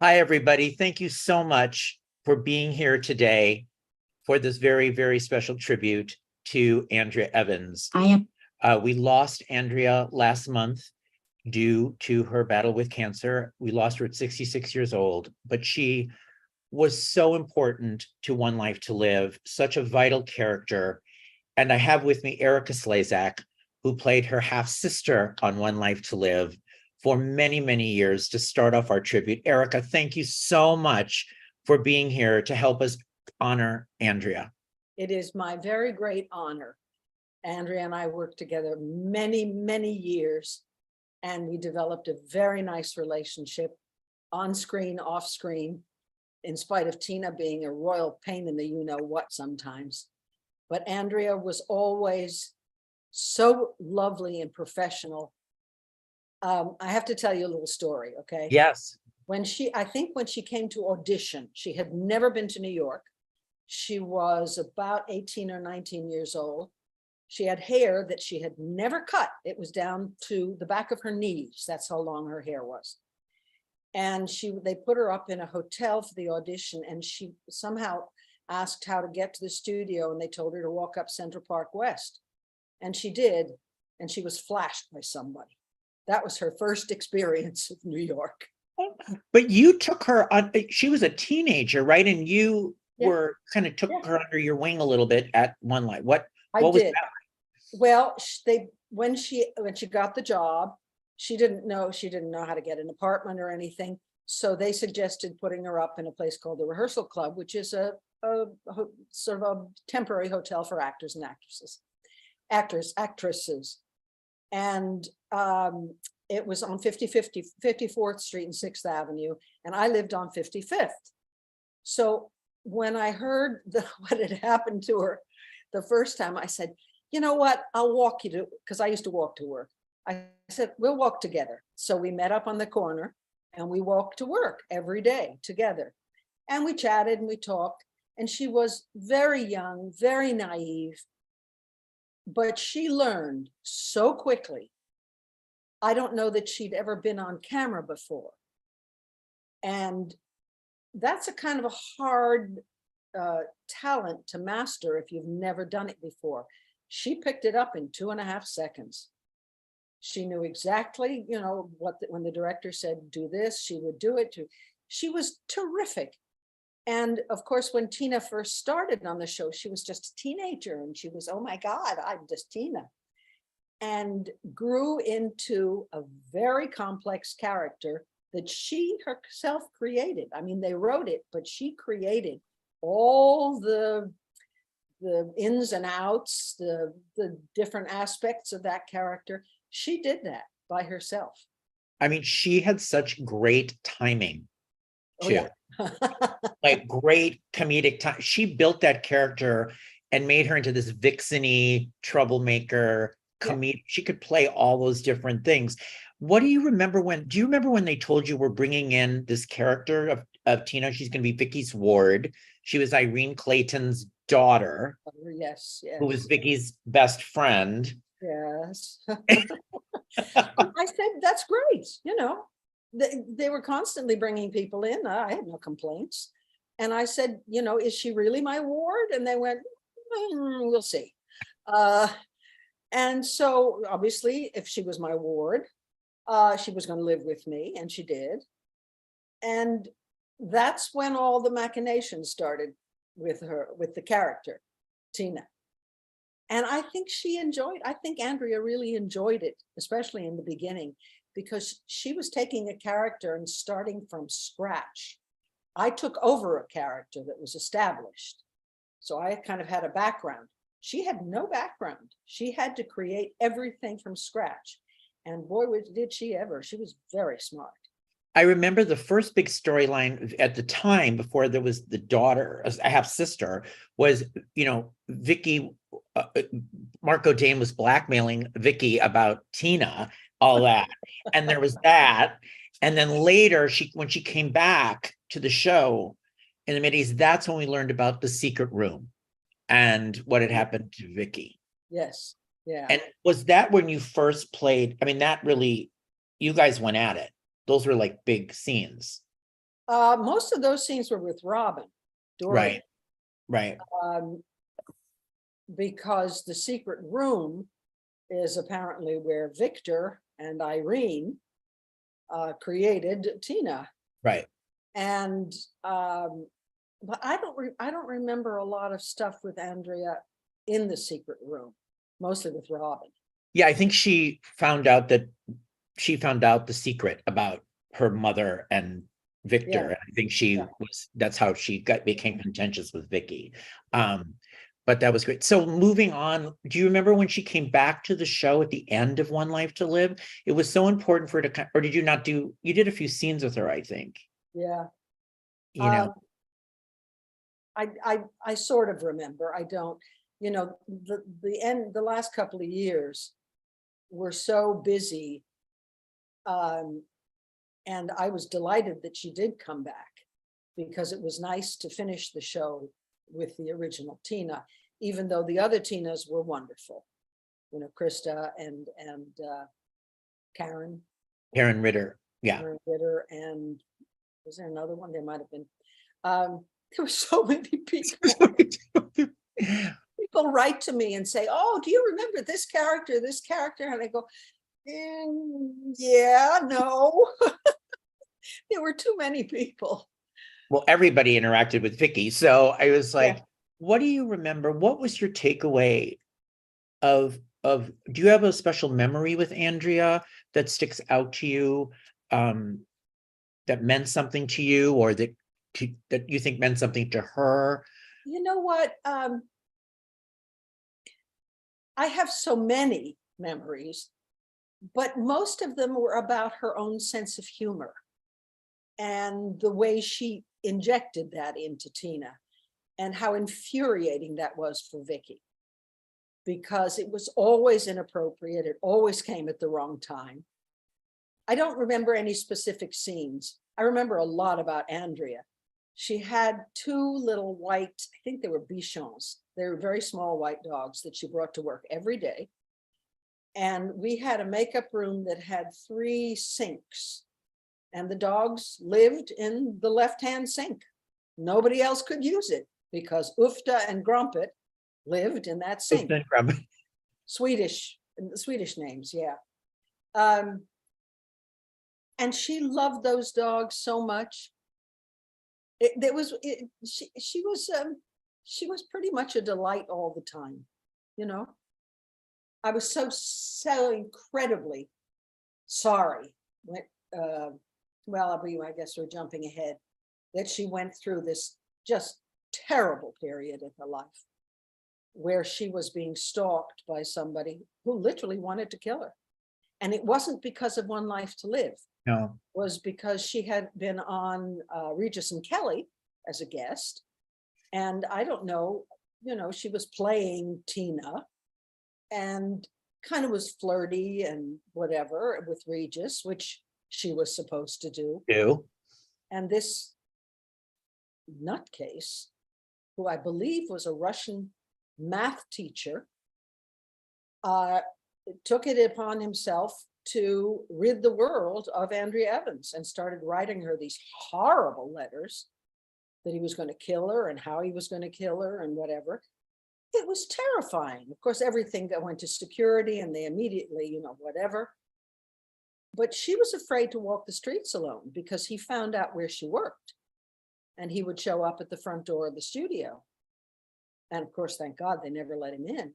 Hi, everybody. Thank you so much for being here today for this very, very special tribute to Andrea Evans. We lost Andrea last month due to her battle with cancer. We lost her at 66 years old, but she was so important to One Life to Live, such a vital character. And I have with me Erika Slezak, who played her half-sister on One Life to Live for many, many years to start off our tribute. Erika, thank you so much for being here to help us honor Andrea. It is my very great honor. Andrea and I worked together many, many years, and we developed a very nice relationship on screen, off screen, in spite of Tina being a royal pain in the you-know-what sometimes. But Andrea was always so lovely and professional. I have to tell you a little story, okay? Yes. I think when she came to audition, she had never been to New York. She was about 18 or 19 years old. She had hair that she had never cut. It was down to the back of her knees. That's how long her hair was. And they put her up in a hotel for the audition, and she somehow asked how to get to the studio, and they told her to walk up Central Park West. And she did, and she was flashed by somebody. That was her first experience of New York. But you took her on, she was a teenager, right? And you were kind of took her under your wing a little bit at One Life. What was that? Well, when she got the job, she didn't know how to get an apartment or anything. So they suggested putting her up in a place called the Rehearsal Club, which is a sort of a temporary hotel for actors and actresses. And it was on 54th Street and 6th Avenue, and I lived on 55th. So when I heard what had happened to her the first time, I said, you know what, I'll walk you to, because I used to walk to work. I said, we'll walk together. So we met up on the corner and we walked to work every day together. And we chatted and we talked, and she was very young, very naive, but she learned so quickly. I don't know that she'd ever been on camera before. And that's a kind of a hard talent to master if you've never done it before. She picked it up in 2.5 seconds. She knew exactly, when the director said, do this, she would do it. She was terrific. And of course, when Tina first started on the show, she was just a teenager, and she was, oh my God, I'm just Tina. And grew into a very complex character that she herself created. I mean, they wrote it, but she created all the ins and outs, the different aspects of that character. She did that by herself. I mean, she had such great timing too. Oh, yeah. Like great comedic time. She built that character and made her into this vixen-y troublemaker comedian. Yeah. She could play all those different things. Do you remember when they told you we're bringing in this character of Tina? She's going to be Vicky's ward. She was Irene Clayton's daughter. Yes. Who was Vicky's best friend. Yes. I said, that's great. They were constantly bringing people in. I had no complaints. And I said, is she really my ward? And they went, we'll see. And so obviously, if she was my ward, she was going to live with me, and she did. And that's when all the machinations started with her, with the character, Tina. And I think Andrea really enjoyed it, especially in the beginning, because she was taking a character and starting from scratch. I took over a character that was established. So I kind of had a background. She had no background. She had to create everything from scratch. And boy, did she ever. She was very smart. I remember the first big storyline at the time, before there was the daughter, a half-sister, was, Vicky, Marco Dane was blackmailing Vicky about Tina, all that. And there was that. And then later, when she came back to the show in the mid-80s, that's when we learned about the secret room and what had happened to Vicky. Yes. Yeah. And was that when you first played? I mean, that really, you guys went at it. Those were like big scenes. Most of those scenes were with Robin. Dory, Right. because the secret room is apparently where Victor and Irene created Tina. Right. And but I don't remember a lot of stuff with Andrea in the secret room, mostly with Robin. Yeah, I think she found out the secret about her mother and Victor. Yeah. And I think that's how she became contentious with Viki. But that was great. So moving on, do you remember when she came back to the show at the end of One Life to Live? It was so important for her to, or did you not do, you did a few scenes with her, I think. Yeah. You know, I sort of remember. I don't, the last couple of years were so busy. And I was delighted that she did come back, because it was nice to finish the show with the original Tina, even though the other Tinas were wonderful. Krista and Karen Ritter. Yeah. Karen Ritter, and was there another one? There might have been. There were so many people. People write to me and say, "Oh, do you remember this character, this character?" And I go, yeah, no. There were too many people. Well, everybody interacted with Viki. So I was like, Yeah. what do you remember? What was your takeaway of, do you have a special memory with Andrea that sticks out to you, that meant something to you, or that you think meant something to her? You know what? I have so many memories, but most of them were about her own sense of humor and the way she injected that into Tina, and how infuriating that was for Viki, because it was always inappropriate. It always came at the wrong time. I don't remember any specific scenes. I remember a lot about Andrea. She had two little white, I think they were Bichons. They were very small white dogs that she brought to work every day. And we had a makeup room that had 3 sinks, and the dogs lived in the left-hand sink. Nobody else could use it, because Ufta and Grumpet lived in that sink. Swedish names, yeah. And she loved those dogs so much. She was pretty much a delight all the time, I was so incredibly sorry when, I guess we're jumping ahead, that she went through this just terrible period in her life, where she was being stalked by somebody who literally wanted to kill her. And it wasn't because of One Life to Live. No. It was because she had been on Regis and Kelly as a guest. And I don't know, she was playing Tina and kind of was flirty and whatever with Regis, which she was supposed to do. And this nutcase, who I believe was a Russian math teacher, took it upon himself to rid the world of Andrea Evans, and started writing her these horrible letters that he was going to kill her and how he was going to kill her and whatever. It was terrifying. Of course, everything that went to security, and they immediately, whatever. But she was afraid to walk the streets alone, because he found out where she worked, and he would show up at the front door of the studio. And of course, thank God they never let him in.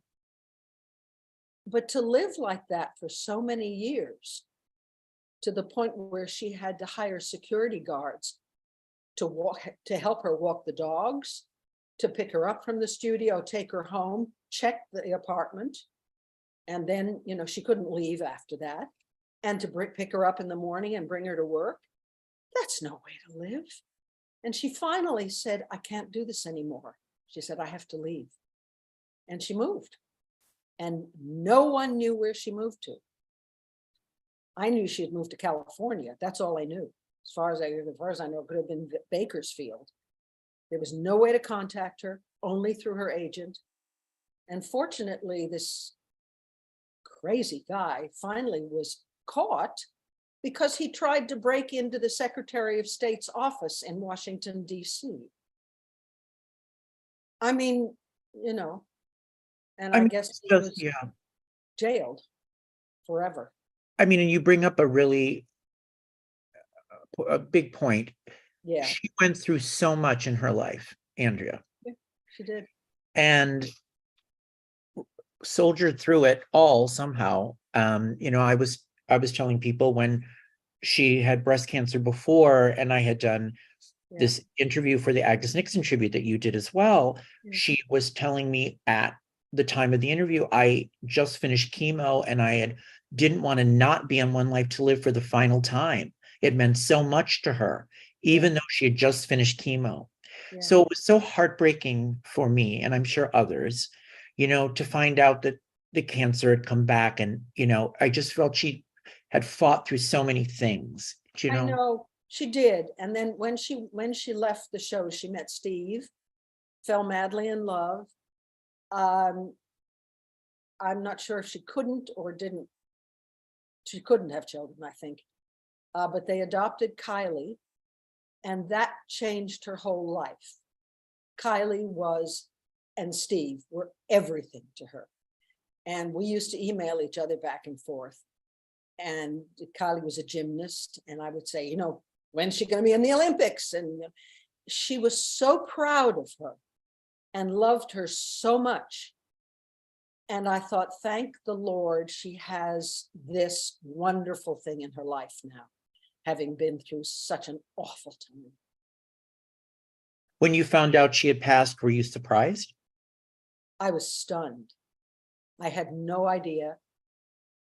But to live like that for so many years, to the point where she had to hire security guards to help her walk the dogs, to pick her up from the studio, take her home, check the apartment, and then, she couldn't leave after that, and to pick her up in the morning and bring her to work. That's no way to live. And she finally said, I can't do this anymore. She said, I have to leave. And she moved. And no one knew where she moved to. I knew she had moved to California. That's all I knew. As far as I know, it could have been Bakersfield. There was no way to contact her, only through her agent. And fortunately, this crazy guy finally was caught, because he tried to break into the Secretary of State's office in Washington, D.C. I mean, you know, and I guess he was jailed forever. I mean, and you bring up a really a big point. Yeah. She went through so much in her life, Andrea. Yeah, she did. And soldiered through it all somehow. You know, I was telling people when she had breast cancer before, and I had done this interview for the Agnes Nixon tribute that you did as well. She was telling me at the time of the interview, I just finished chemo and I didn't want to not be on One Life to Live for the final time. It meant so much to her, even though she had just finished chemo. So it was so heartbreaking for me, and I'm sure others, you know, to find out that the cancer had come back. And, you know, I just felt she had fought through so many things, you know. I know she did. And then when she left the show, she met Steve, fell madly in love. I'm not sure if she couldn't or didn't. She couldn't have children, I think. But they adopted Kylie, and that changed her whole life. Kylie and Steve were everything to her. And we used to email each other back and forth. And Kylie was a gymnast. And I would say, you know, when's she going to be in the Olympics? And she was so proud of her and loved her so much. And I thought, thank the Lord, she has this wonderful thing in her life now, having been through such an awful time. When you found out she had passed, were you surprised? I was stunned. I had no idea.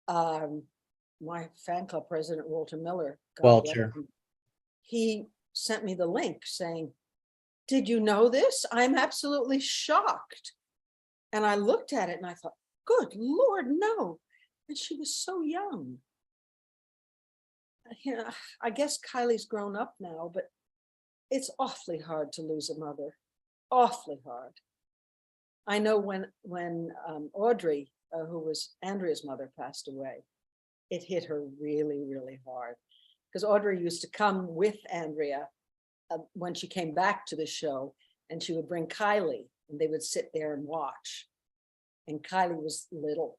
My fan club president, Walter Miller, he sent me the link saying, did you know this? I'm absolutely shocked. And I looked at it and I thought, good Lord, no. And she was so young. You know, I guess Kylie's grown up now, but it's awfully hard to lose a mother. Awfully hard. I know when Audrey, who was Andrea's mother, passed away, it hit her really, really hard. Because Audrey used to come with Andrea when she came back to the show, and she would bring Kylie, and they would sit there and watch. And Kylie was little,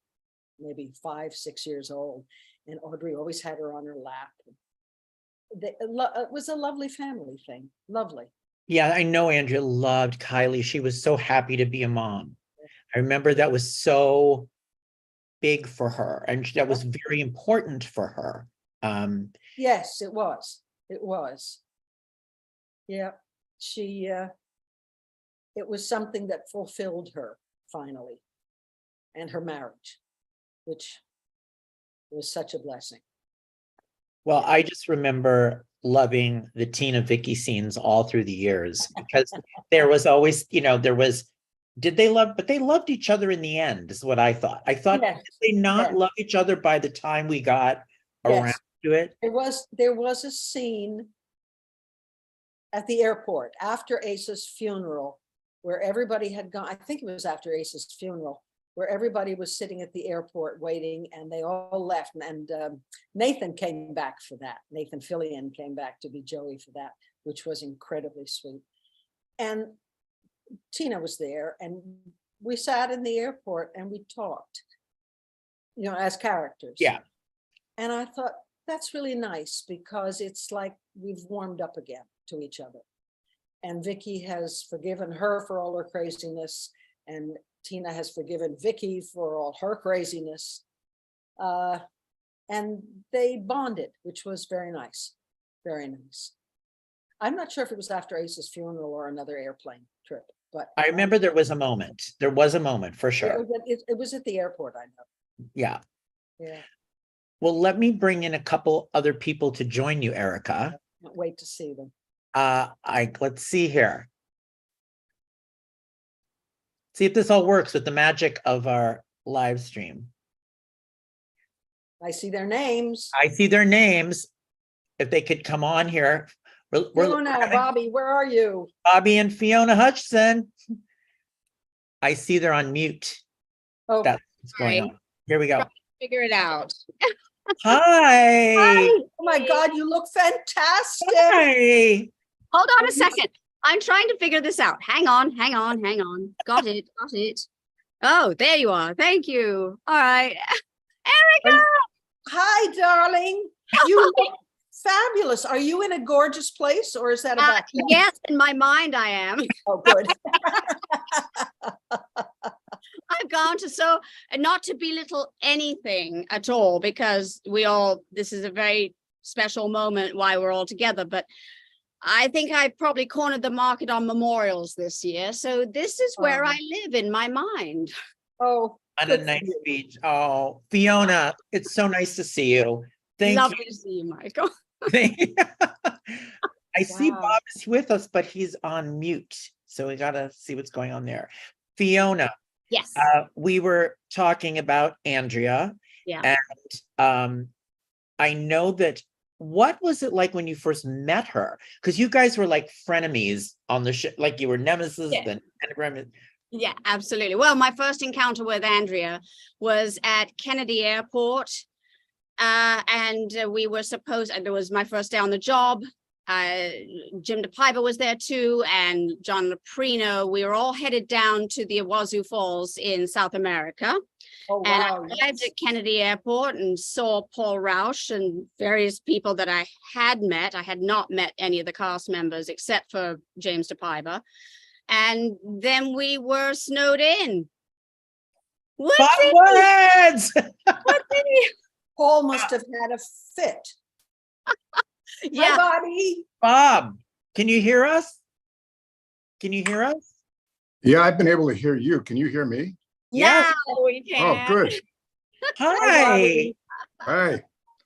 maybe 5, 6 years old, and Audrey always had her on her lap. It was a lovely family thing, lovely. Yeah, I know Andrea loved Kylie. She was so happy to be a mom. I remember that was so big for her, and that was very important for her. Yes, it was. It was. Yeah, it was something that fulfilled her finally, and her marriage, which was such a blessing. Well, I just remember loving the Tina Viki scenes all through the years, because there was always, you know, but they loved each other in the end, is what I thought. I thought, did they not love each other by the time we got around to it? There was a scene at the airport after Asa's funeral where everybody had gone. I think it was after Asa's funeral, where everybody was sitting at the airport waiting, and they all left. And Nathan came back for that. Nathan Fillion came back to be Joey for that, which was incredibly sweet. And Tina was there, and we sat in the airport and we talked, you know, as characters. Yeah. And I thought, that's really nice, because it's like we've warmed up again to each other. And Viki has forgiven her for all her craziness, and Tina has forgiven Viki for all her craziness. And they bonded, which was very nice. Very nice. I'm not sure if it was after Ace's funeral or another airplane trip, but I remember there was a moment. There was a moment for sure. It was at the airport, I know. Yeah. Yeah. Well, let me bring in a couple other people to join you, Erika. I can't wait to see them. Let's see here. See if this all works with the magic of our live stream. I see their names. I see their names. If they could come on here. Fiona, Bobby, where are you? Bobby and Fiona Hutchison. I see they're on mute. Oh, that's what's going on. Here we go. Figure it out. Hi. Oh my God, you look fantastic. Hi. Hold on a second. I'm trying to figure this out. Hang on. Got it. Oh, there you are. Thank you. All right. Erika! Hi, darling. You look fabulous. Are you in a gorgeous place or is that a back? Yes, in my mind I am. Oh, good. I've gone to not to belittle anything at all, because this is a very special moment why we're all together, but I think I probably cornered the market on memorials this year. So this is where I live in my mind. Oh, On a nice beach. Oh, Fiona, it's so nice to see you. Lovely to see you, Michael. I see Wow. Bob is with us, but he's on mute. So we got to see what's going on there. Fiona, Yes. we were talking about Andrea. Yeah. And I know that, what was it like when you first met her? Because you guys were like frenemies on the show, like you were nemesis. Yeah. Then Yeah, absolutely. Well, my first encounter with Andrea was at Kennedy Airport. And we were it was my first day on the job. Jim DePiper was there too, and John Loprieno. We were all headed down to the Iguazu Falls in South America. Oh, wow. And I arrived at Kennedy Airport and saw Paul Rausch and various people that I had met. I had not met any of the cast members except for James DePiper. And then we were snowed in. Words! Paul must have had a fit. Yeah. My body. Bob, can you hear us? Yeah, I've been able to hear you. Can you hear me? Yes. Now we can. Oh, good. Hi. Hi.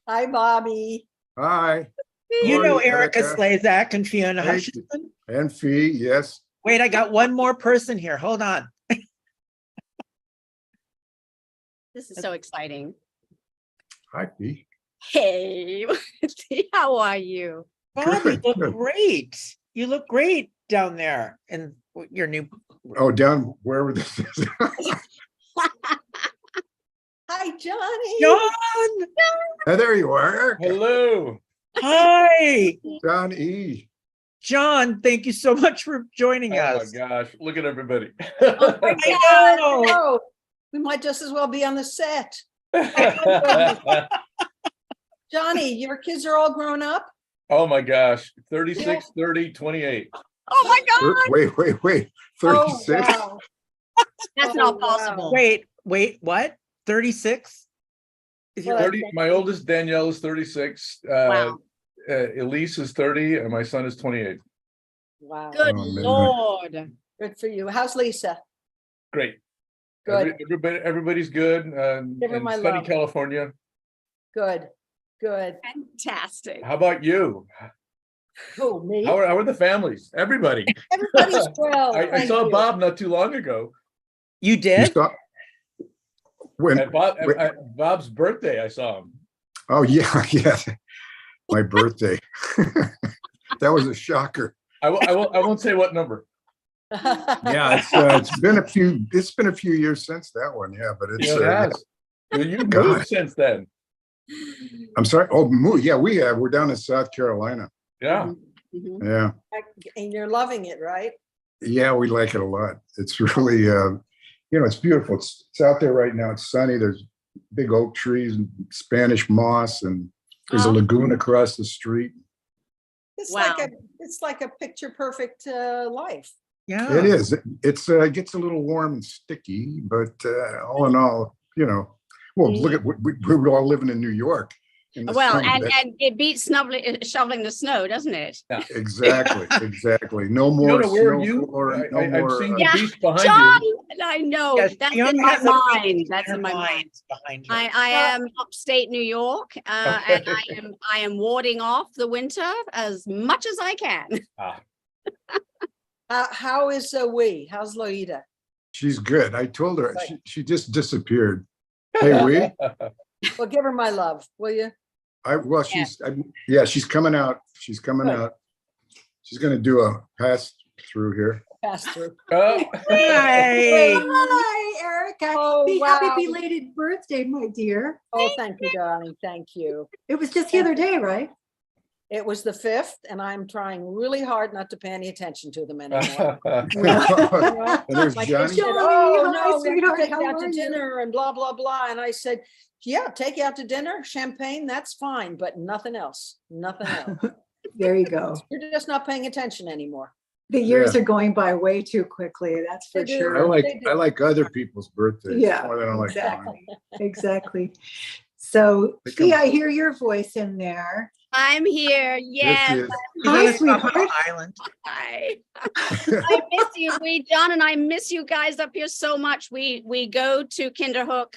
Hi, Bobby. Hi. You How know are you, Erika Erika? Slezak and Fiona Hey. Hutchison? And Fee, yes. Wait, I got one more person here. Hold on. This is so exciting. Hi, Fee. Hey, how are you? Bob, you Good, look good. great. You look great down there in your new. Oh, down wherever this is. Hi, Johnny. John. Hey, there you are, Erika. Hello. Hi, John E. John. Thank you so much for joining Oh us. my gosh, look at everybody. I know. Oh, we might just as well be on the set. Johnny, your kids are all grown up? Oh my gosh, 36, 30, 28. Oh my God, Wait. Oh, 36? wow. that's Oh, not wow. possible. Wait, what? 36? Is your Well, 30, my oldest Danielle is 36. Wow. Elise is 30 and my son is 28. Wow. Good Oh, man. Lord. Good for you. How's Lisa? Great. Good. Everybody's good. Give her In my sunny love. California. Good. Good. Fantastic. How about you? Who, me? How are the families? Everybody. Everybody's well. I thank saw you. Bob not too long ago. You You did? saw? When? At Bob's birthday, I saw him. Oh, yeah. My birthday. That was a shocker. I won't say what number. Yeah, it's been a few years since that one. Yeah, but it's Yeah, it has. You God. moved since then. I'm sorry. Oh, yeah, we're down in South Carolina. Yeah. Mhm. Yeah. And you're loving it, right? Yeah, we like it a lot. It's really, it's beautiful. It's out there right now. It's sunny. There's big oak trees and Spanish moss, and there's a Oh. lagoon across the street. It's Wow. like a picture perfect life. Yeah. It is. It gets a little warm and sticky, but all in all, well, look at we're all living in New York. In the Well, summer. and it beats shoveling the snow, doesn't it? Exactly. No more Fiona, where are snow. you? No I've more. seen the Yeah, beach behind John, you. I know. Yes, That's Fiona in my has a mind. beach That's in my mind. behind her. I am upstate New York, and I am warding off the winter as much as I can. How is how's Loida? She's good. I told her she just disappeared. Hey, we. Well, give her my love, will you? She's coming out. She's coming Good. out. She's going to do a pass through here. pass through. Oh. Hi. Hi, Erika. Oh, Happy wow. belated birthday, my dear. Oh, thank you, darling. Thank you. It was just the other day, right? It was the 5th, and I'm trying really hard not to pay any attention to them anymore. And there's My Johnny. kids said, Johnny, oh, hi, no, we have to sweetheart, take you how out to are you?" dinner and blah, blah, blah. And I said, yeah, take you out to dinner, champagne, that's fine, but nothing else, nothing else. There you go. You're just not paying attention anymore. The years Yeah. are going by way too quickly, that's for They do. sure. I like other people's birthdays. Yeah, More than I like exactly. mine. Exactly. So, They Fee, come- I hear your voice in there. I'm here. Yes. This is- She's on Hi, the top of the sweetheart. island. Hi. I miss you. John and I miss you guys up here so much. We go to Kinderhook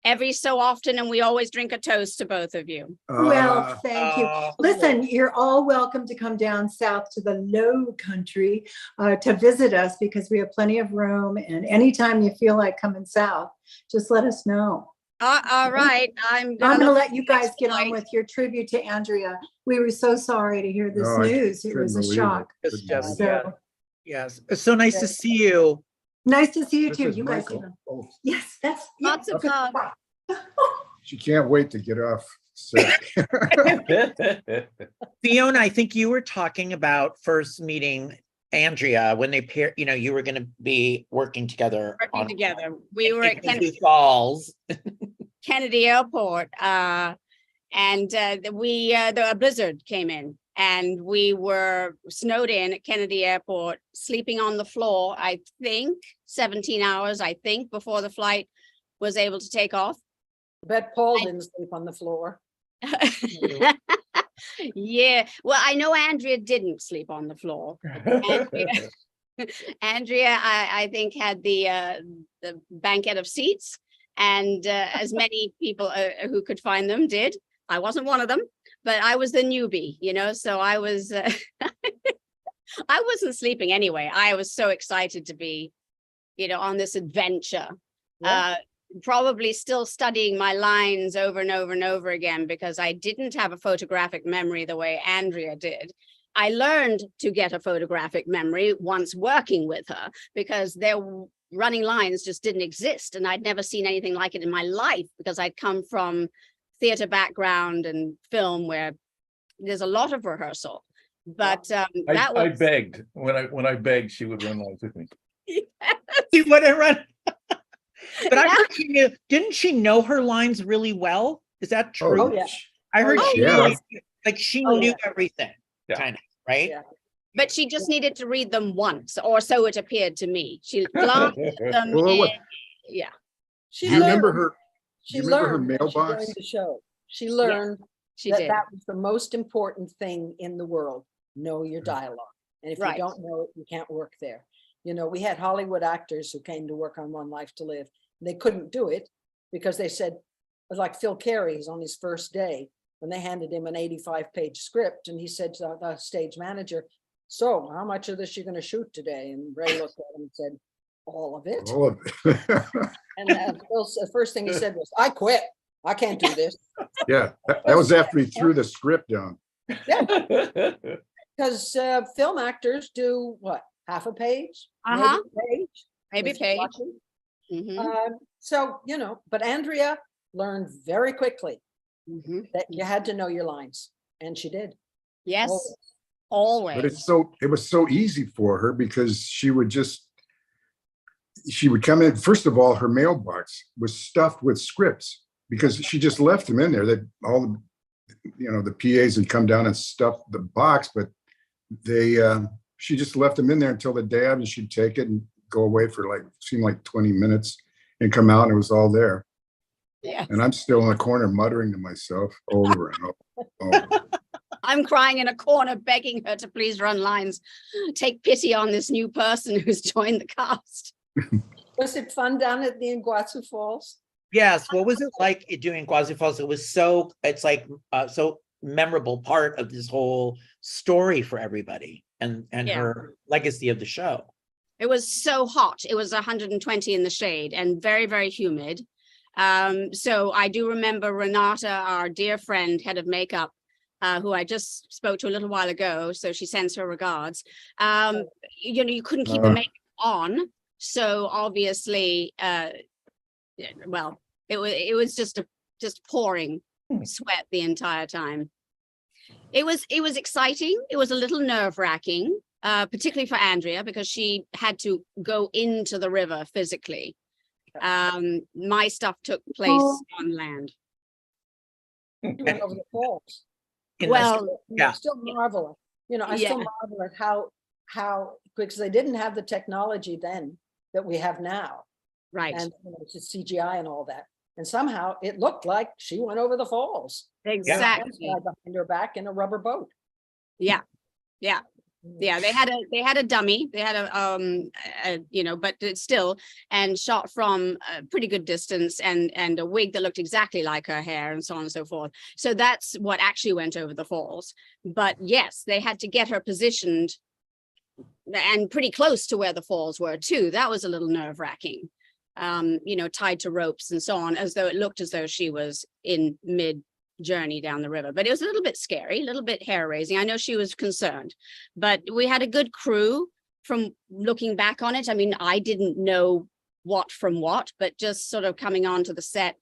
every so often, and we always drink a toast to both of you. Well, thank you. Oh. Listen, you're all welcome to come down south to the Low Country to visit us because we have plenty of room. And anytime you feel like coming south, just let us know. All right. I'm I'm going to look let you guys get on flight. with your tribute to Andrea. We were so sorry to hear this No, I news. It was a couldn't believe shock. It's just, So yeah, yes. It's so nice to see you. nice to see you This too. is You guys. Michael. Oh, Yes, that's Lots of love. she can't wait to get off set. Fiona, I think you were talking about first meeting Andrea when they pair, you were going to be working together. Working together. We were at Kennedy Falls. Kennedy Airport, and a blizzard came in, and we were snowed in at Kennedy Airport, sleeping on the floor. I think 17 hours. I think before the flight was able to take off. Bet Paul didn't sleep on the floor. Yeah. Well, I know Andrea didn't sleep on the floor. Andrea, I think, had the banquet of seats, and as many people who could find them did. I wasn't one of them, but I was the newbie, so I was, I wasn't sleeping anyway. I was so excited to be, on this adventure. Yeah. Probably still studying my lines over and over and over again because I didn't have a photographic memory the way Andrea did. I learned to get a photographic memory once working with her because their running lines just didn't exist. And I'd never seen anything like it in my life because I'd come from theater background and film where there's a lot of rehearsal. But that I was begged. When I begged, she would run lines with me. She wouldn't run. But I Yeah. heard didn't she know her lines really well? Is that true? Oh, yeah. I heard Oh, she yeah. really, like she Oh, knew yeah. everything, Yeah. kind of, right? Yeah. But she just needed to read them once, or so it appeared to me. She glanced at them. Well, what- Yeah. She Do you remember learned. her? She you remember her learned when she mailbox? joined the show. She learned She that did. that was the most important thing in the world. Know your dialogue. And if Right. you don't know it, you can't work there. We had Hollywood actors who came to work on One Life to Live. They couldn't do it because they said, like Phil Carey's on his first day, when they handed him an 85-page script, and he said to the stage manager, so how much of this you going to shoot today? And Ray looked at him and said, all of it. All of it. And the first thing he said was, I quit. I can't do this. Yeah, that was after he threw the script down. Because film actors do what? Half a page? Maybe Uh-huh. a page? Maybe if you're page. lucky. Mhm, So, but Andrea learned very quickly mhm. that you had to know your lines, and she did. Yes, Always. But always. it was so easy for her because she would come in. First of all, her mailbox was stuffed with scripts because she just left them in there. That all the PAs had come down and stuffed the box, but she just left them in there until the day of, and she'd take it and go away for seemed like 20 minutes and come out, and it was all there. Yeah. And I'm still in the corner muttering to myself over and over. I'm crying in a corner, begging her to please run lines. Take pity on this new person who's joined the cast. Was it fun down at the Iguazu Falls? Yes. What was it like doing Iguazu Falls? It's like so memorable part of this whole story for everybody and Yeah. her legacy of the show. It was so hot. It was 120 in the shade and very, very humid. So I do remember Renata, our dear friend, head of makeup, who I just spoke to a little while ago. So she sends her regards. You couldn't keep the makeup on. So obviously, well, it was just pouring sweat the entire time. It was exciting. It was a little nerve-wracking, particularly for Andrea, because she had to go into the river physically. My stuff took place on land. You went over the falls. Well, I still marvel. I still marvel at how because they didn't have the technology then that we have now, right. and it's just CGI and all that. And somehow it looked like she went over the falls. Exactly. Behind her back in a rubber boat. Yeah. They had a dummy. They had but it's still, and shot from a pretty good distance, and a wig that looked exactly like her hair, and so on and so forth. So that's what actually went over the falls. But yes, they had to get her positioned and pretty close to where the falls were too. That was a little nerve-wracking. Tied to ropes and so on, as though it looked as though she was in mid journey down the river. But it was a little bit scary, a little bit hair-raising. I know she was concerned, but we had a good crew. From looking back on it, I mean, I didn't know what from what, but just sort of coming onto the set,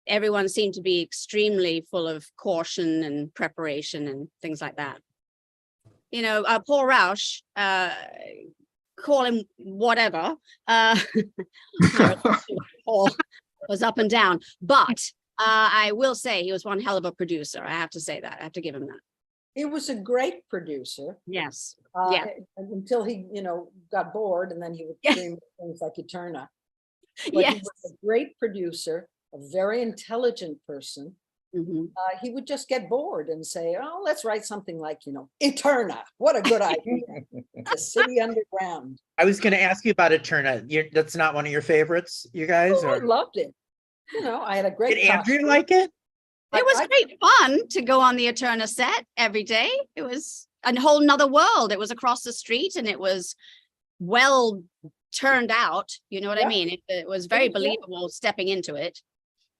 everyone seemed to be extremely full of caution and preparation and things like that. Paul Rausch, call him whatever, Paul was up and down, but I will say he was one hell of a producer. I have to say that. I have to give him that. He was a great producer. Yes. Until he, got bored, and then he would dream things like Eterna. But Yes. he was a great producer, a very intelligent person. He would just get bored and say, "Oh, let's write something like, Eterna. What a good idea! The city underground." I was going to ask you about Eterna. That's not one of your favorites, you guys? I loved it. I had a great. Did Andrea costume. like it? It was great fun to go on the Eterna set every day. It was a whole nother world. It was across the street, and it was well turned out. You know what I mean? It was very believable stepping into it.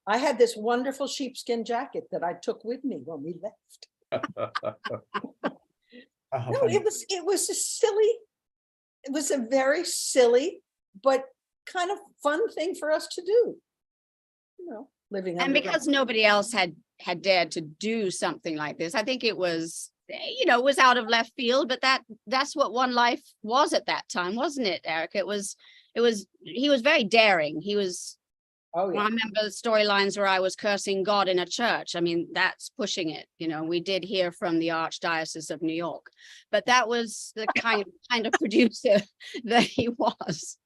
I had this wonderful sheepskin jacket that I took with me when we left. No, it was a silly. It was a very silly, but kind of fun thing for us to do. Living. And because nobody else had dared to do something like this, I think it was, was out of left field, but that's what One Life was at that time, wasn't it, Erika? He was very daring. He was, I remember the storylines where I was cursing God in a church. I mean, that's pushing it. We did hear from the Archdiocese of New York, but that was the kind of producer that he was.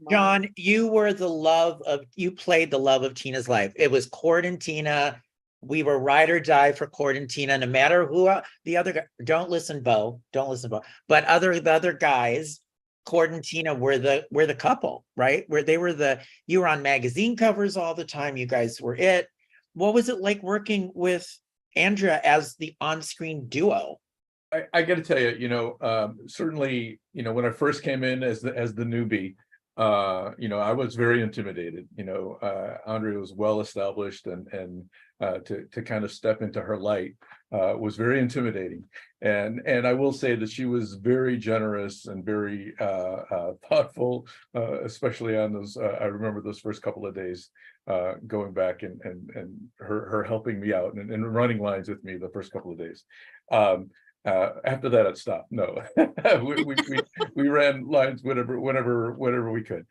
John, you played the love of Tina's life. It was Cord and Tina. We were ride or die for Cord and Tina, no matter who the other guy. Don't listen, Bo. But the other guys, Cord and Tina were the couple, right? You were on magazine covers all the time. You guys were it. What was it like working with Andrea as the on-screen duo? I got to tell you, certainly, when I first came in as the newbie, I was very intimidated. Andrea was well established, and to kind of step into her light was very intimidating. And I will say that she was very generous and very thoughtful, especially on those. I remember those first couple of days, going back and her helping me out and running lines with me the first couple of days. After that, it stopped. No, we ran lines whenever we could.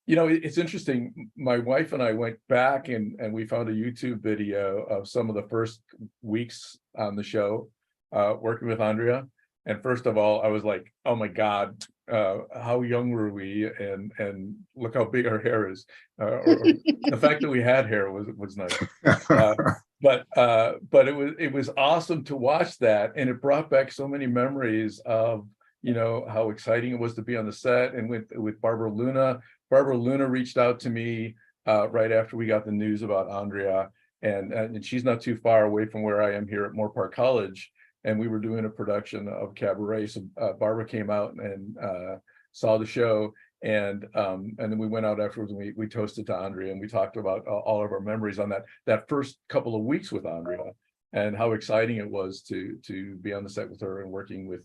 It's interesting. My wife and I went back and we found a YouTube video of some of the first weeks on the show, working with Andrea. And first of all, I was like, "Oh my God, how young were we? And look how big our hair is." Or the fact that we had hair was nice. But it was awesome to watch that, and it brought back so many memories of how exciting it was to be on the set. And with Barbara Luna. Barbara Luna reached out to me right after we got the news about Andrea, and she's not too far away from where I am here at Moore Park College. And we were doing a production of Cabaret. So Barbara came out and saw the show, and then we went out afterwards and we toasted to Andrea, and we talked about all of our memories on that first couple of weeks with Andrea. and how exciting it was to be on the set with her and working with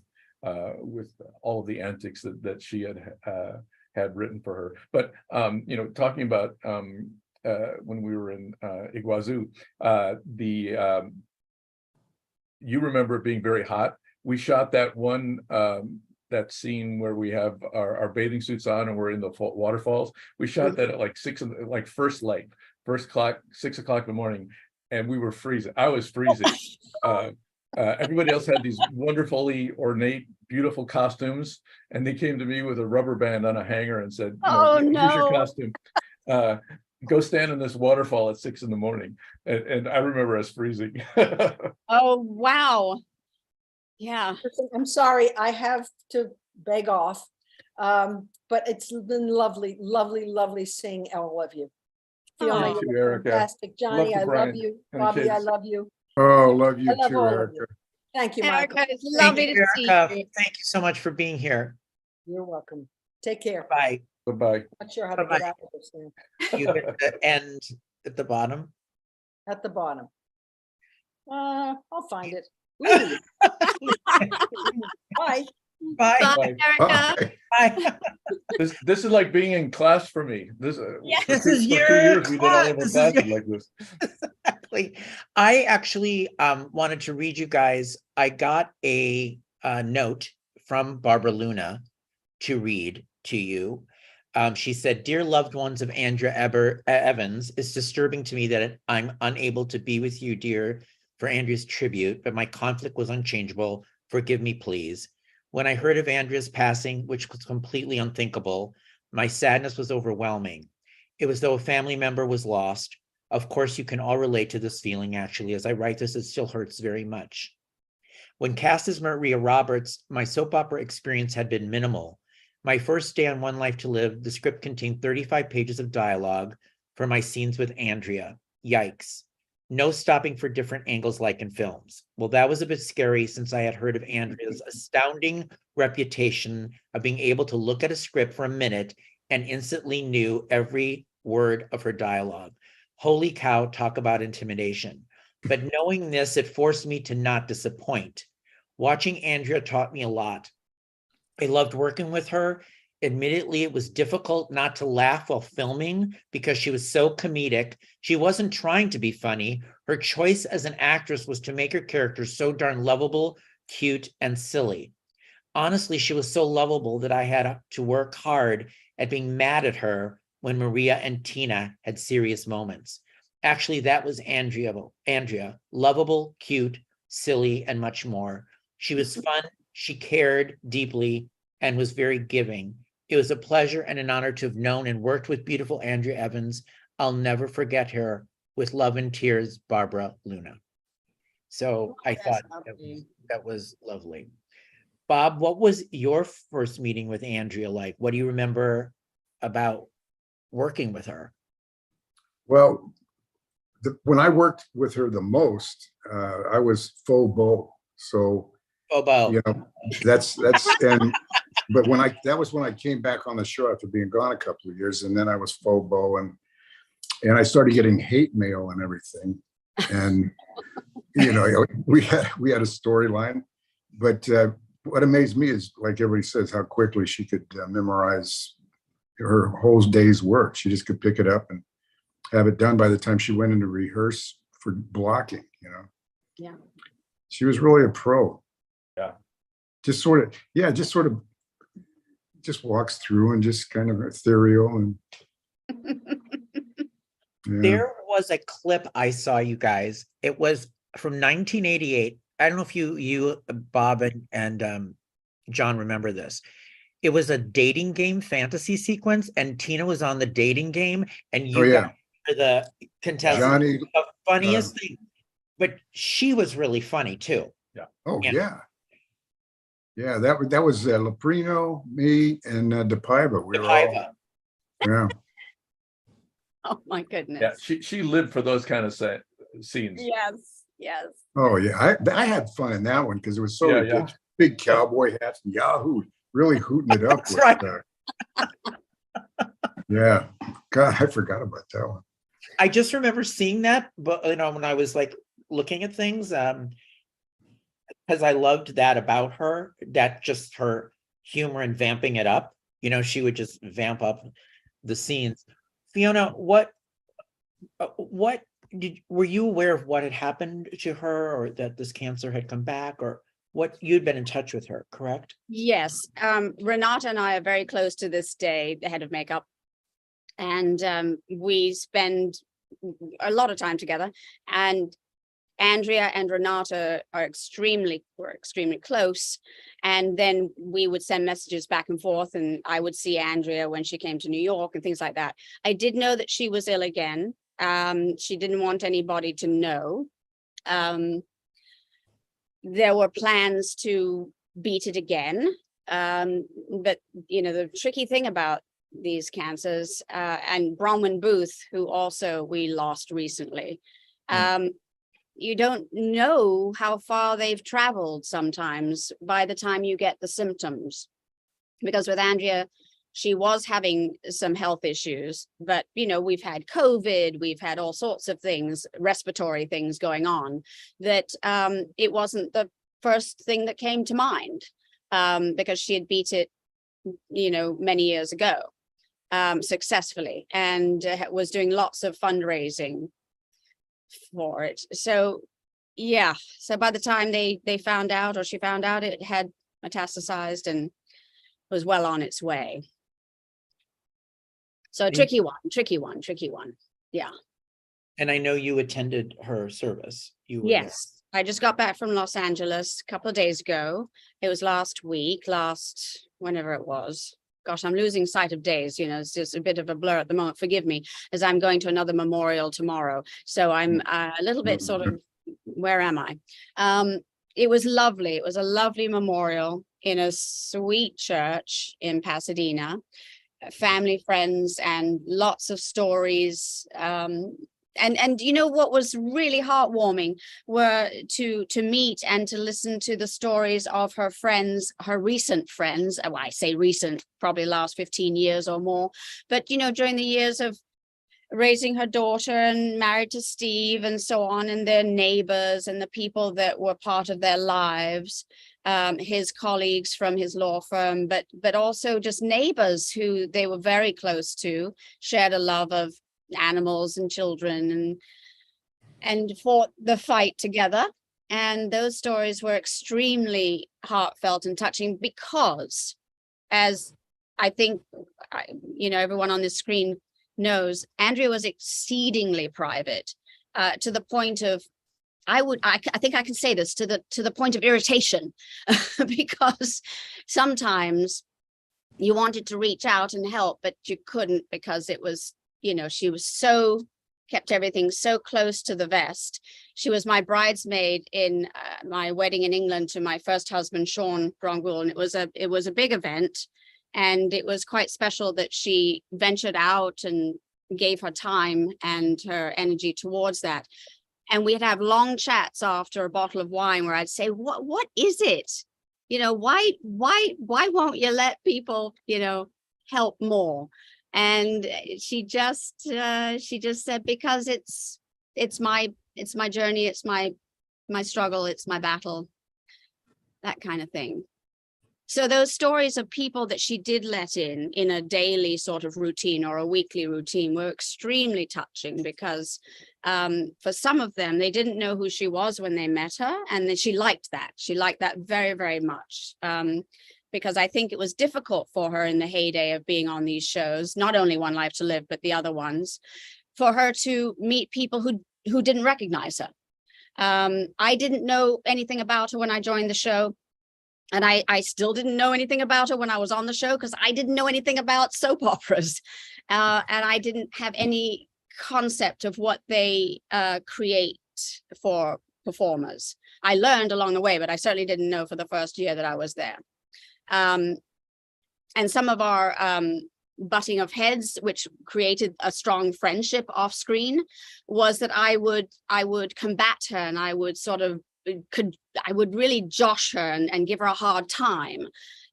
all of the antics that she had written for her. But you know, talking about when we were in Iguazu, you remember it being very hot. We shot that one that scene where we have our bathing suits on and we're in the waterfalls. We shot that at like 6 o'clock, 6 o'clock in the morning, and we were freezing. I was freezing. Everybody else had these wonderfully ornate, beautiful costumes, and they came to me with a rubber band on a hanger and said, Oh, here's your no. costume. Go stand in this waterfall at 6 in the morning. And I remember us freezing. Oh, wow. Yeah. I'm sorry, I have to beg off. But it's been lovely, lovely, lovely seeing all of you. Fiona, Thank you, you're Erika. fantastic. Johnny, Love I you, love Brian, you. and the Bobby, I kids. love you. Oh, love you I love too, all of Erica. you. Thank you, Michael. Erica, it's Thank lovely you, to see Erika. you. Thank you so much for being here. You're welcome. Take care. Bye. Bye-bye. Not sure how to Bye-bye. get out of this now. You hit the end at the bottom. At the bottom. I'll find it. Leave. Bye. Bye. Bye, Erica. Bye. This is like being in class for me. Yeah. For This is for your 2 years we did all class. of our This is classes your- like this. Exactly. I actually wanted to read you guys. I got a note from Barbara Luna to read to you. She said, "Dear loved ones of Andrea Evans, it's disturbing to me that I'm unable to be with you, dear, for Andrea's tribute, but my conflict was unchangeable. Forgive me, please. When I heard of Andrea's passing, which was completely unthinkable, my sadness was overwhelming. It was though a family member was lost. Of course, you can all relate to this feeling, actually. As I write this, it still hurts very much. When cast as Maria Roberts, my soap opera experience had been minimal. My first day on One Life to Live, the script contained 35 pages of dialogue for my scenes with Andrea. Yikes. No stopping for different angles like in films. Well, that was a bit scary since I had heard of Andrea's astounding reputation of being able to look at a script for a minute and instantly knew every word of her dialogue. Holy cow, talk about intimidation. But knowing this, it forced me to not disappoint. Watching Andrea taught me a lot. I loved working with her. Admittedly, it was difficult not to laugh while filming because she was so comedic. She wasn't trying to be funny. Her choice as an actress was to make her character so darn lovable, cute, and silly. Honestly, she was so lovable that I had to work hard at being mad at her when Maria and Tina had serious moments. Actually, that was Andrea, lovable, cute, silly, and much more. She was fun, she cared deeply, and was very giving. It was a pleasure and an honor to have known and worked with beautiful Andrea Evans. I'll never forget her. With love and tears, Barbara Luna. So I thought that was lovely. Bob, what was your first meeting with Andrea like? What do you remember about working with her? Well, when I worked with her the most, I was faux beau. So, Bobo. you know, but that was when I came back on the show after being gone a couple of years, and then I was faux beau, and I started getting hate mail and everything. And, you know, we had a storyline, but what amazed me is, like everybody says, how quickly she could memorize her whole day's work. She just could pick it up and have it done by the time she went in to rehearse for blocking, you know. Yeah. She was really a pro. Yeah. Just walks through and just kind of ethereal and yeah. There was a clip I saw, you guys. It was from 1988. I don't know if you Bob and John remember this. It was a dating game fantasy sequence, and Tina was on the dating game, and you guys were the contestant. Johnny, the funniest thing, but she was really funny too. Yeah. Oh yeah. Yeah, that was Loprieno, me, and DePaiva. We were all, yeah. Oh my goodness. Yeah, she lived for those kind of scenes. Yes. Oh yeah, I had fun in that one because it was so ridiculous. Yeah. Big cowboy hats and Yahoo, really hooting it up. That's right. Yeah, God, I forgot about that one. I just remember seeing that, but you know, when I was like looking at things. Because I loved that about her, that just her humor and vamping it up. You know, she would just vamp up the scenes. Fiona, what were you aware of what had happened to her, or that this cancer had come back, or what? You'd been in touch with her, correct? Yes, Renata and I are very close to this day, the head of makeup. And we spend a lot of time together. And Andrea and Renata were extremely close. And then we would send messages back and forth, and I would see Andrea when she came to New York and things like that. I did know that she was ill again. She didn't want anybody to know. There were plans to beat it again. But, you know, the tricky thing about these cancers, and Bronwyn Booth, who also we lost recently, you don't know how far they've traveled sometimes by the time you get the symptoms. Because with Andrea, she was having some health issues, but, you know, we've had COVID, we've had all sorts of things, respiratory things going on, that it wasn't the first thing that came to mind, because she had beat it, you know, many years ago, successfully, and was doing lots of fundraising for it. So yeah, so by the time they found out, or she found out, it had metastasized and was well on its way. So tricky one. Yeah. And I know you attended her service. You were Yes, I just got back from Los Angeles a couple of days ago. It was last whenever it was. Gosh, I'm losing sight of days, you know, it's just a bit of a blur at the moment. Forgive me, as I'm going to another memorial tomorrow. So I'm a little bit sort of, where am I? It was lovely. It was a lovely memorial in a sweet church in Pasadena. Family, friends, and lots of stories. And you know what was really heartwarming were to meet and to listen to the stories of her friends, her recent friends. Well, I say recent, probably last 15 years or more. But, you know, during the years of raising her daughter and married to Steve and so on, and their neighbors and the people that were part of their lives, his colleagues from his law firm, but also just neighbors who they were very close to, shared a love of animals and children, and fought the fight together. And those stories were extremely heartfelt and touching, because, as I think, you know, everyone on this screen knows, Andrea was exceedingly private, to the point of, I think I can say this, to the point of irritation, because sometimes you wanted to reach out and help, but you couldn't, because it was, you know, she was kept everything so close to the vest. She was my bridesmaid in my wedding in England to my first husband, Sean Grongul, and it was a big event, and it was quite special that she ventured out and gave her time and her energy towards that. And we'd have long chats after a bottle of wine where I'd say, what is it? You know, why won't you let people, you know, help more? And she just said, because it's my journey, it's my struggle, it's my battle, that kind of thing. So those stories of people that she did let in a daily sort of routine or a weekly routine were extremely touching, because for some of them, they didn't know who she was when they met her. And then she liked that. She liked that very, very much. Because I think it was difficult for her in the heyday of being on these shows, not only One Life to Live, but the other ones, for her to meet people who didn't recognize her. I didn't know anything about her when I joined the show. And I still didn't know anything about her when I was on the show, because I didn't know anything about soap operas. And I didn't have any concept of what they create for performers. I learned along the way, but I certainly didn't know for the first year that I was there. And some of our butting of heads, which created a strong friendship off screen, was that I would combat her, and I would sort of I would really josh her and give her a hard time.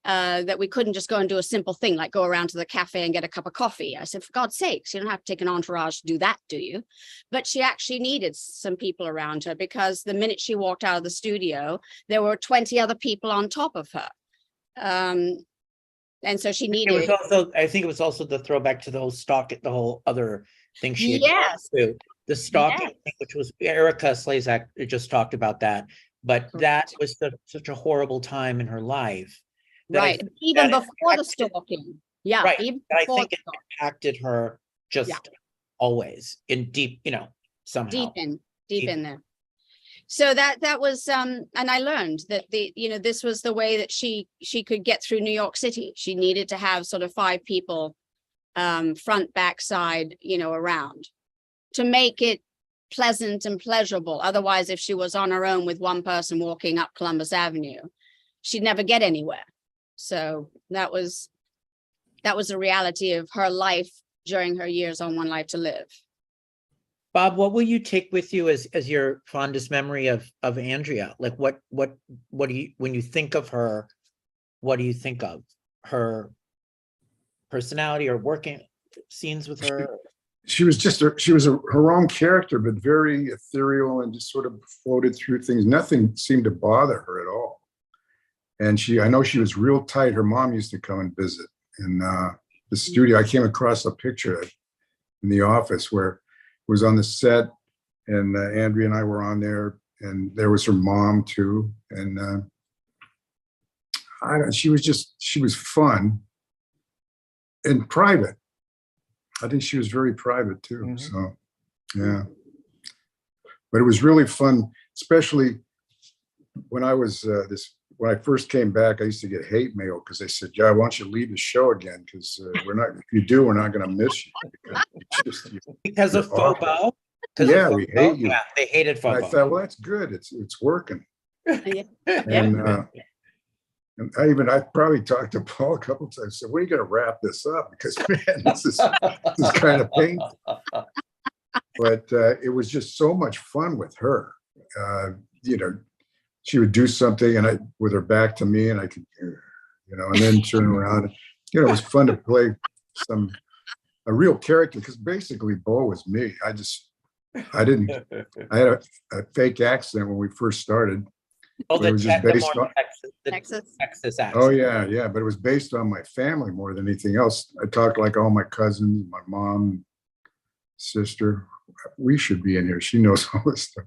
that we couldn't just go and do a simple thing like go around to the cafe and get a cup of coffee. I said, for God's sakes, you don't have to take an entourage to do that, do you? But she actually needed some people around her, because the minute she walked out of the studio, there were 20 other people on top of her. And so she It needed. was also, I think it was also the throwback to the whole other thing she had gone Yes. through. The stalking, Yes. thing, which was Erika Slezak just talked about that, but that was such a horrible time in her life. that I Right. think Even that before the impacted- stalking. Yeah. Right. Even that I before think the it stalking. impacted her just Yeah. always in deep, somehow. Deep in there. So that was and I learned that this was the way that she could get through New York City. She needed to have sort of 5 people front, back, side, around to make it pleasant and pleasurable. Otherwise, if she was on her own with one person walking up Columbus Avenue, she'd never get anywhere. So that was a reality of her life during her years on One Life to Live. Bob, what will you take with you as your fondest memory of Andrea? Like what do you, when you think of her, what do you think of? Her personality or working scenes with her? She was her own character, but very ethereal and just sort of floated through things. Nothing seemed to bother her at all. And I know she was real tight. Her mom used to come and visit in the studio. I came across a picture in the office where it was on the set, and Andrea and I were on there, and there was her mom too. And she was fun and private. I think she was very private too. Mhm. So, yeah. But it was really fun, especially when I was when I first came back. I used to get hate mail because they said, "Yeah, I want you to leave the show again because if you do, we're not going to miss you." Because of You're awful. Fobo? 'Cause of Yeah, we Fobo? hate you. Yeah, they hated And I Fobo. thought, well, that's good. It's working. Yeah. And I probably talked to Paul a couple of times. I said, "When are you going to wrap this up?" Because man, this is kind of painful. But it was just so much fun with her. She would do something and with her back to me, and I could, and then turn around. It was fun to play a real character, because basically Bo was me. I had a fake accent when we first started. Oh, But it was just based on Texas. Texas accent. Oh yeah, but it was based on my family more than anything else. I talked like all my cousins, my mom, sister. We should be in here. She knows all this stuff.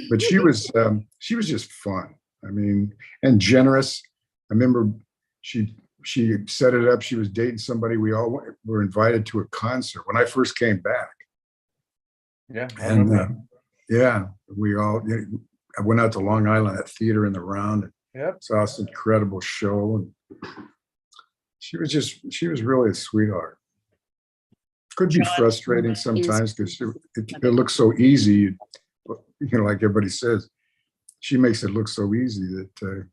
But she was just fun. I mean, and generous. I remember she set it up. She was dating somebody. We all were invited to a concert when I first came back. Yeah. I And remember yeah, we all. I went out to Long Island at Theater in the Round. And Yep. saw this incredible show, and she was really a sweetheart. Could be John, frustrating sometimes because it looks so easy. Like everybody says, she makes it look so easy that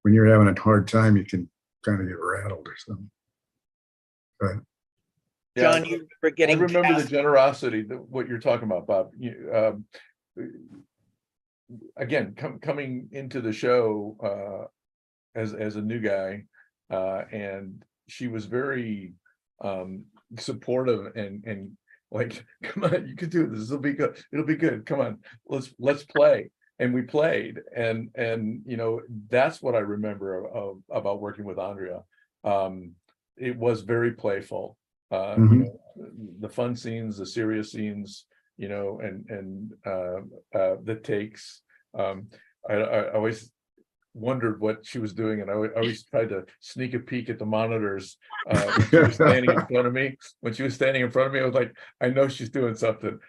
when you're having a hard time, you can kind of get rattled or something. But Yeah. John, you were I getting remember cast. the generosity, what you're talking about, Bob. Again, coming into the show as a new guy, and she was very supportive and like, come on, you can do this. It'll be good. It'll be good. Come on, let's play. And we played, and that's what I remember about working with Andrea. It was very playful. The fun scenes, the serious scenes, and the takes. I always wondered what she was doing, and I always tried to sneak a peek at the monitors when she was standing in front of me. When she was standing in front of me, I was like, I know she's doing something.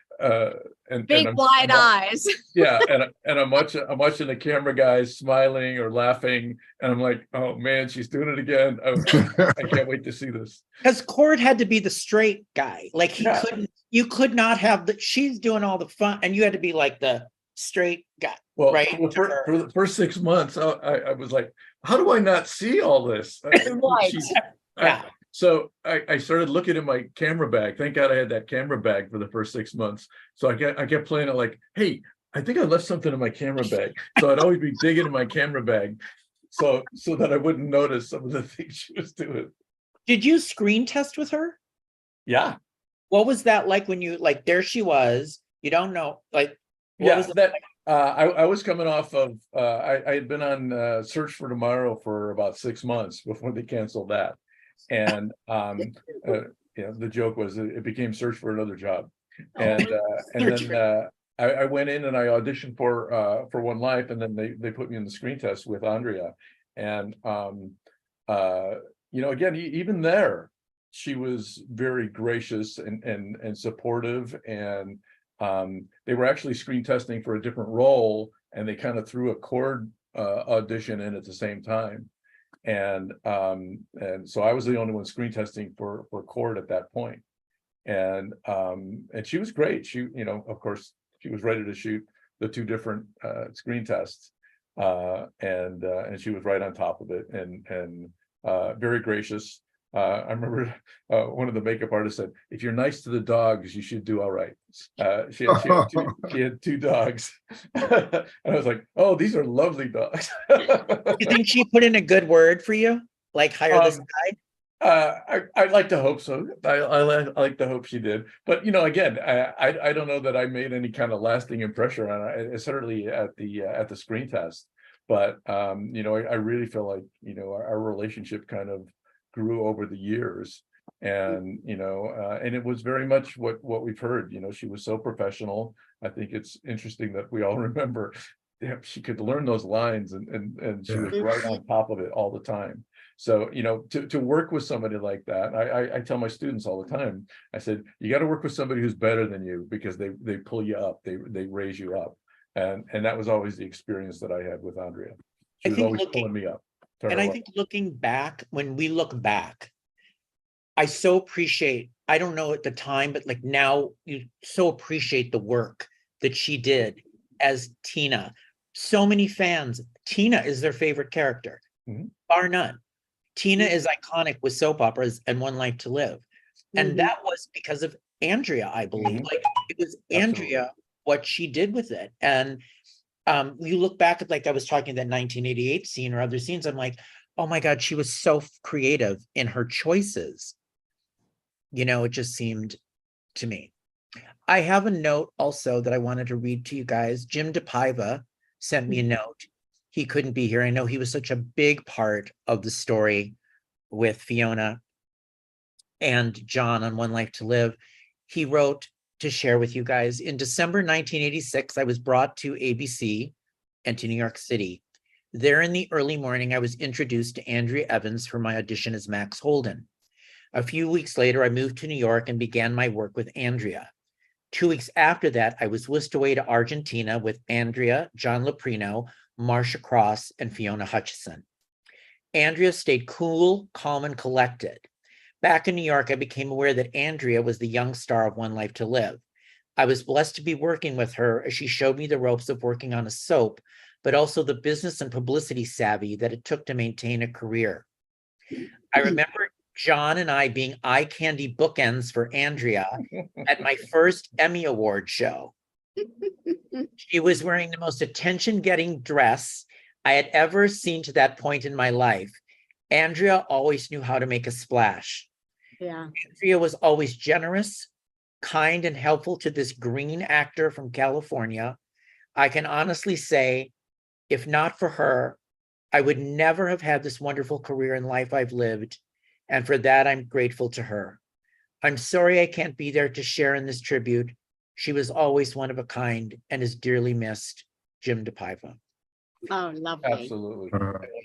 Big wide eyes. Yeah, and I'm watching the camera guys smiling or laughing, and I'm like, oh man, she's doing it again. I can't wait to see this. Because Cord had to be the straight guy. Like you could not have she's doing all the fun, and you had to be like the straight guy. Well, right. For the first 6 months, I was like, how do I not see all this? Right. Yeah. So I started looking at my camera bag. Thank God I had that camera bag for the first 6 months. So I kept playing it like, hey, I think I left something in my camera bag. So I'd always be digging in my camera bag, so that I wouldn't notice some of the things she was doing. Did you screen test with her? Yeah. What was that like when you, like, there she was, you don't know, like, what Yeah, was it that like? I was coming off of I had been on Search for Tomorrow for about 6 months before they canceled that. And the joke was it became Search for Another Job. And then I went in and I auditioned for One Life, and then they put me in the screen test with Andrea. And again, even there, she was very gracious and supportive, and they were actually screen testing for a different role, and they kind of threw a chord audition in at the same time. And so I was the only one screen testing for chord at that point. And she was great. She, of course, she was ready to shoot the 2 different screen tests. And she was right on top of it, and very gracious. I remember one of the makeup artists said, "If you're nice to the dogs, you should do all right." She had 2 dogs. And I was like, "Oh, these are lovely dogs." You think she put in a good word for you? Like hire this guy? I'd like to hope so. I like to hope she did. But again, I don't know that I made any kind of lasting impression on her, certainly at the screen test. But I really feel like our relationship kind of grew over the years, and and it was very much what we've heard. She was so professional. I think it's interesting that we all remember, she could learn those lines, and she was right on top of it all the time. So to work with somebody like that, I tell my students all the time, I said, you got to work with somebody who's better than you, because they pull you up, they raise you up, and that was always the experience that I had with Andrea. She was always pulling me up. And I think looking back, when we look back, I so appreciate, I don't know at the time, but like now you so appreciate the work that she did as Tina. So many fans, Tina is their favorite character, bar none. Tina is iconic with soap operas and One Life to Live. And that was because of Andrea, I believe. Like it was Andrea, what she did with it. And you look back at, like I was talking that 1988 scene or other scenes, I'm like, oh my God, she was so creative in her choices. It just seemed to me. I have a note also that I wanted to read to you guys. Jim DePaiva sent me a note. He couldn't be here. I know he was such a big part of the story with Fiona and John on One Life to Live. He wrote to share with you guys. In December 1986, I was brought to ABC and to New York City. There in the early morning, I was introduced to Andrea Evans for my audition as Max Holden. A few weeks later, I moved to New York and began my work with Andrea. 2 weeks after that, I was whisked away to Argentina with Andrea, John Loprieno, Marcia Cross, and Fiona Hutchison. Andrea stayed cool, calm, and collected. Back in New York, I became aware that Andrea was the young star of One Life to Live. I was blessed to be working with her as she showed me the ropes of working on a soap, but also the business and publicity savvy that it took to maintain a career. I remember John and I being eye candy bookends for Andrea at my first Emmy Award show. She was wearing the most attention-getting dress I had ever seen to that point in my life. Andrea always knew how to make a splash. Yeah. Andrea was always generous, kind, and helpful to this green actor from California. I can honestly say, if not for her, I would never have had this wonderful career in life I've lived. And for that, I'm grateful to her. I'm sorry I can't be there to share in this tribute. She was always one of a kind and is dearly missed. Jim DePaiva. Oh, lovely. Absolutely.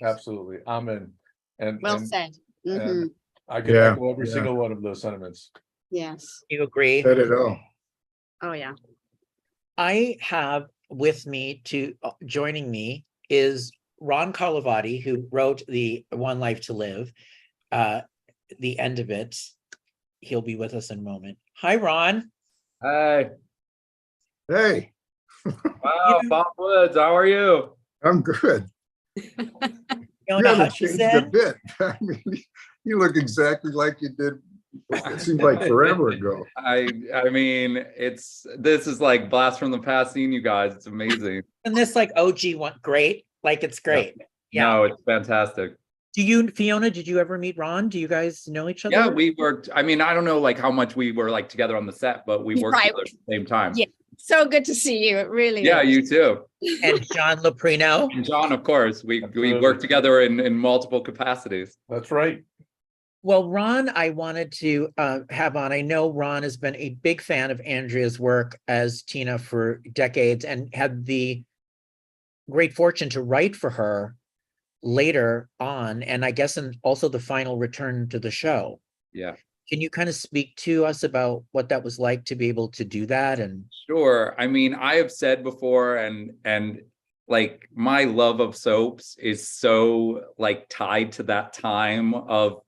Absolutely. Amen. And Well said. and I can echo every single one of those sentiments. Yes. You agree? Said it all. Oh, yeah. I have with me joining me is Ron Carlovati, who wrote the One Life to Live, the end of it. He'll be with us in a moment. Hi, Ron. Hi. Hey, Wow, Bob Woods, how are you? I'm good. You Fiona haven't changed a Hutchison. bit. I mean, you look exactly like you did. It seems like forever ago. I mean, this is like blast from the past seeing you guys. It's amazing. And this like OG one, great. Like it's great. Yeah. No, it's fantastic. Fiona, did you ever meet Ron? Do you guys know each other? Yeah, we worked, I mean, I don't know like how much we were like together on the set, but we worked Right. together at the same time. Yeah. So good to see you. It really Yeah, is. you too. And John Loprieno? And John, of course, we Absolutely. worked together in multiple capacities. That's right. Well, Ron, I wanted to have on. I know Ron has been a big fan of Andrea's work as Tina for decades and had the great fortune to write for her later on, and I guess and also the final return to the show. Yeah. Can you kind of speak to us about what that was like to be able to do that? And Sure. I mean, I have said before, and like my love of soaps is so like tied to that time of,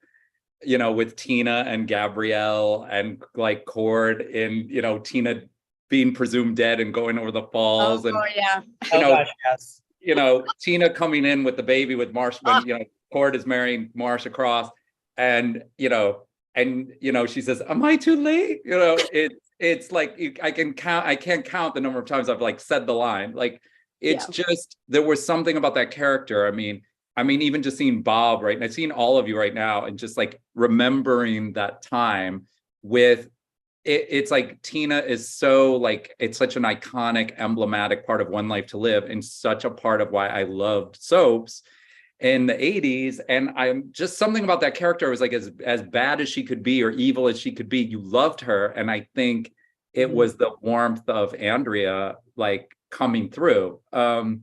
you know, with Tina and Gabrielle and like Cord and, you know, Tina being presumed dead and going over the falls and, yeah. you know, yes. you know, Tina coming in with the baby with Marsh when, you know, Cord is marrying Marsh across and, you know, she says, am I too late? You know, it's like, I can't count the number of times I've like said the line. Like, it's just, there was something about that character. I mean, even just seeing Bob, right? And I've seen all of you right now and just like remembering that time with it's like Tina is so like, it's such an iconic, emblematic part of One Life to Live and such a part of why I loved soaps in the 80s. And I'm just something about that character was like, as bad as she could be or evil as she could be, you loved her. And I think it was the warmth of Andrea like coming through. You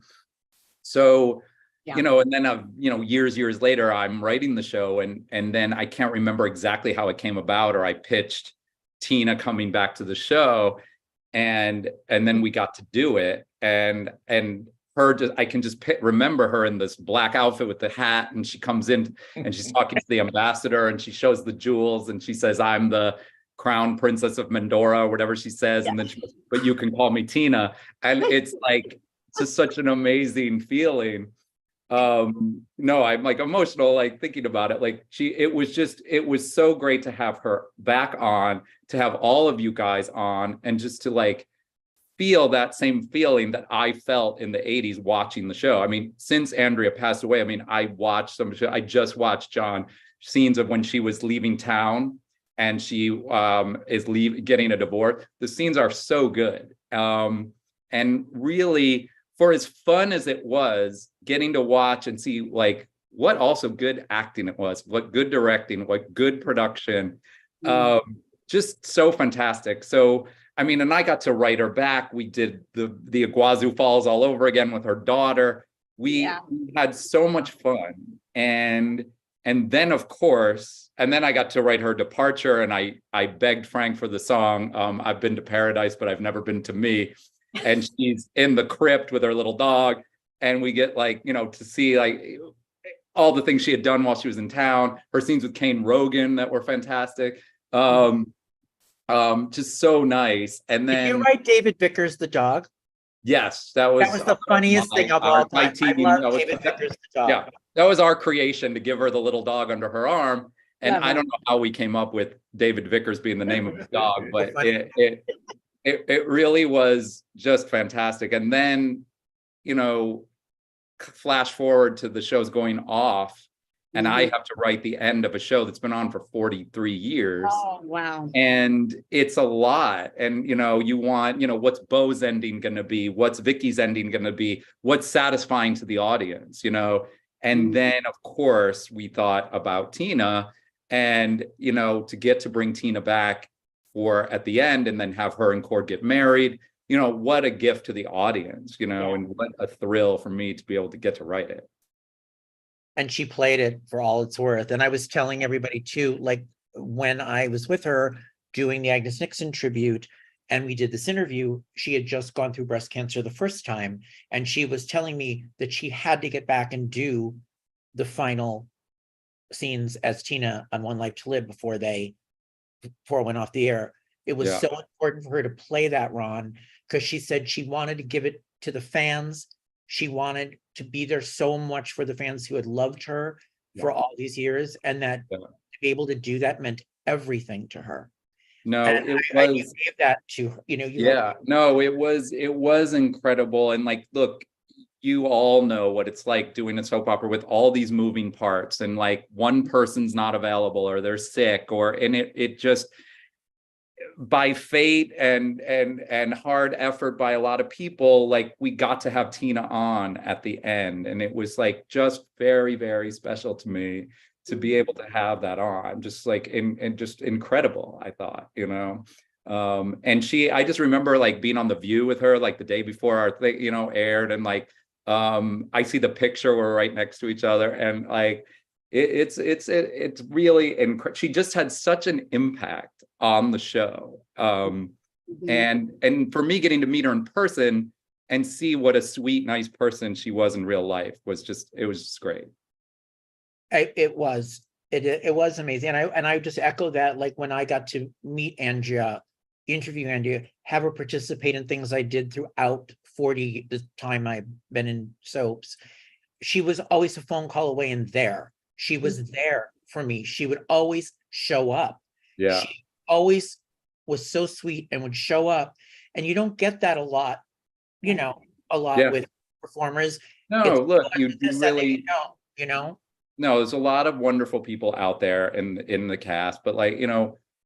know, and then, you know, years later, I'm writing the show and then I can't remember exactly how it came about, or I pitched Tina coming back to the show and then we got to do it. And her, just, I can just remember her in this black outfit with the hat and she comes in and she's talking to the ambassador and she shows the jewels and she says, I'm the crown princess of Mandora or whatever she says. And then she goes, but you can call me Tina. And it's like, it's just such an amazing feeling. No, I'm like emotional, like thinking about it. Like it was so great to have her back on, to have all of you guys on, and just to like feel that same feeling that I felt in the 80s watching the show. I mean, since Andrea passed away, I mean, I just watched John scenes of when she was leaving town and she is getting a divorce. The scenes are so good. And really, for as fun as it was, getting to watch and see like what also good acting it was, what good directing, what good production, just so fantastic. So, I mean, and I got to write her back. We did the Iguazu Falls all over again with her daughter. We had so much fun. And then of course, and then I got to write her departure and I begged Frank for the song, I've been to paradise, but I've never been to me. And she's in the crypt with her little dog. And we get like, you know, to see like all the things she had done while she was in town, her scenes with Kane Rogan that were fantastic. Just so nice. And then did you write David Vickers the dog? Yes, that was the funniest thing of all time. I love David Vickers the dog. Yeah, that was our creation to give her the little dog under her arm. And I don't know how we came up with David Vickers being the name of the dog, but it really was just fantastic. And then, you know, flash forward to the show's going off and I have to write the end of a show that's been on for 43 years. Oh, wow. And it's a lot. And, you know, you want, you know, what's Bo's ending going to be? What's Vicky's ending going to be? What's satisfying to the audience, you know? And then, of course, we thought about Tina and, you know, to get to bring Tina back for at the end and then have her and Cord get married. You know, what a gift to the audience, you know, and what a thrill for me to be able to get to write it. And she played it for all it's worth. And I was telling everybody too, like when I was with her doing the Agnes Nixon tribute and we did this interview, she had just gone through breast cancer the first time. And she was telling me that she had to get back and do the final scenes as Tina on One Life to Live before it went off the air. It was so important for her to play that, Ron, because she said she wanted to give it to the fans. She wanted to be there so much for the fans who had loved her for all these years, and that to be able to do that meant everything to her. No, and it I was. you gave that to her, you know. No, it was incredible. And like, look, you all know what it's like doing a soap opera with all these moving parts, and like one person's not available or they're sick, and it just, by fate and hard effort by a lot of people, like we got to have Tina on at the end, and it was like just very, very special to me to be able to have that on, just like and just incredible, I thought, and I just remember like being on The View with her like the day before our thing, aired, and like I see the picture, we're right next to each other, and like it's really she just had such an impact on the show, and for me, getting to meet her in person and see what a sweet, nice person she was in real life was just great. It was amazing, and I just echo that. Like when I got to meet Andrea, interview Andrea, have her participate in things I did throughout the time I've been in soaps, she was always a phone call away, and there she was there for me. She would always show up. Yeah, she always was so sweet and would show up, and you don't get that a lot, with performers. No, look, you really No, there's a lot of wonderful people out there in the cast, but like,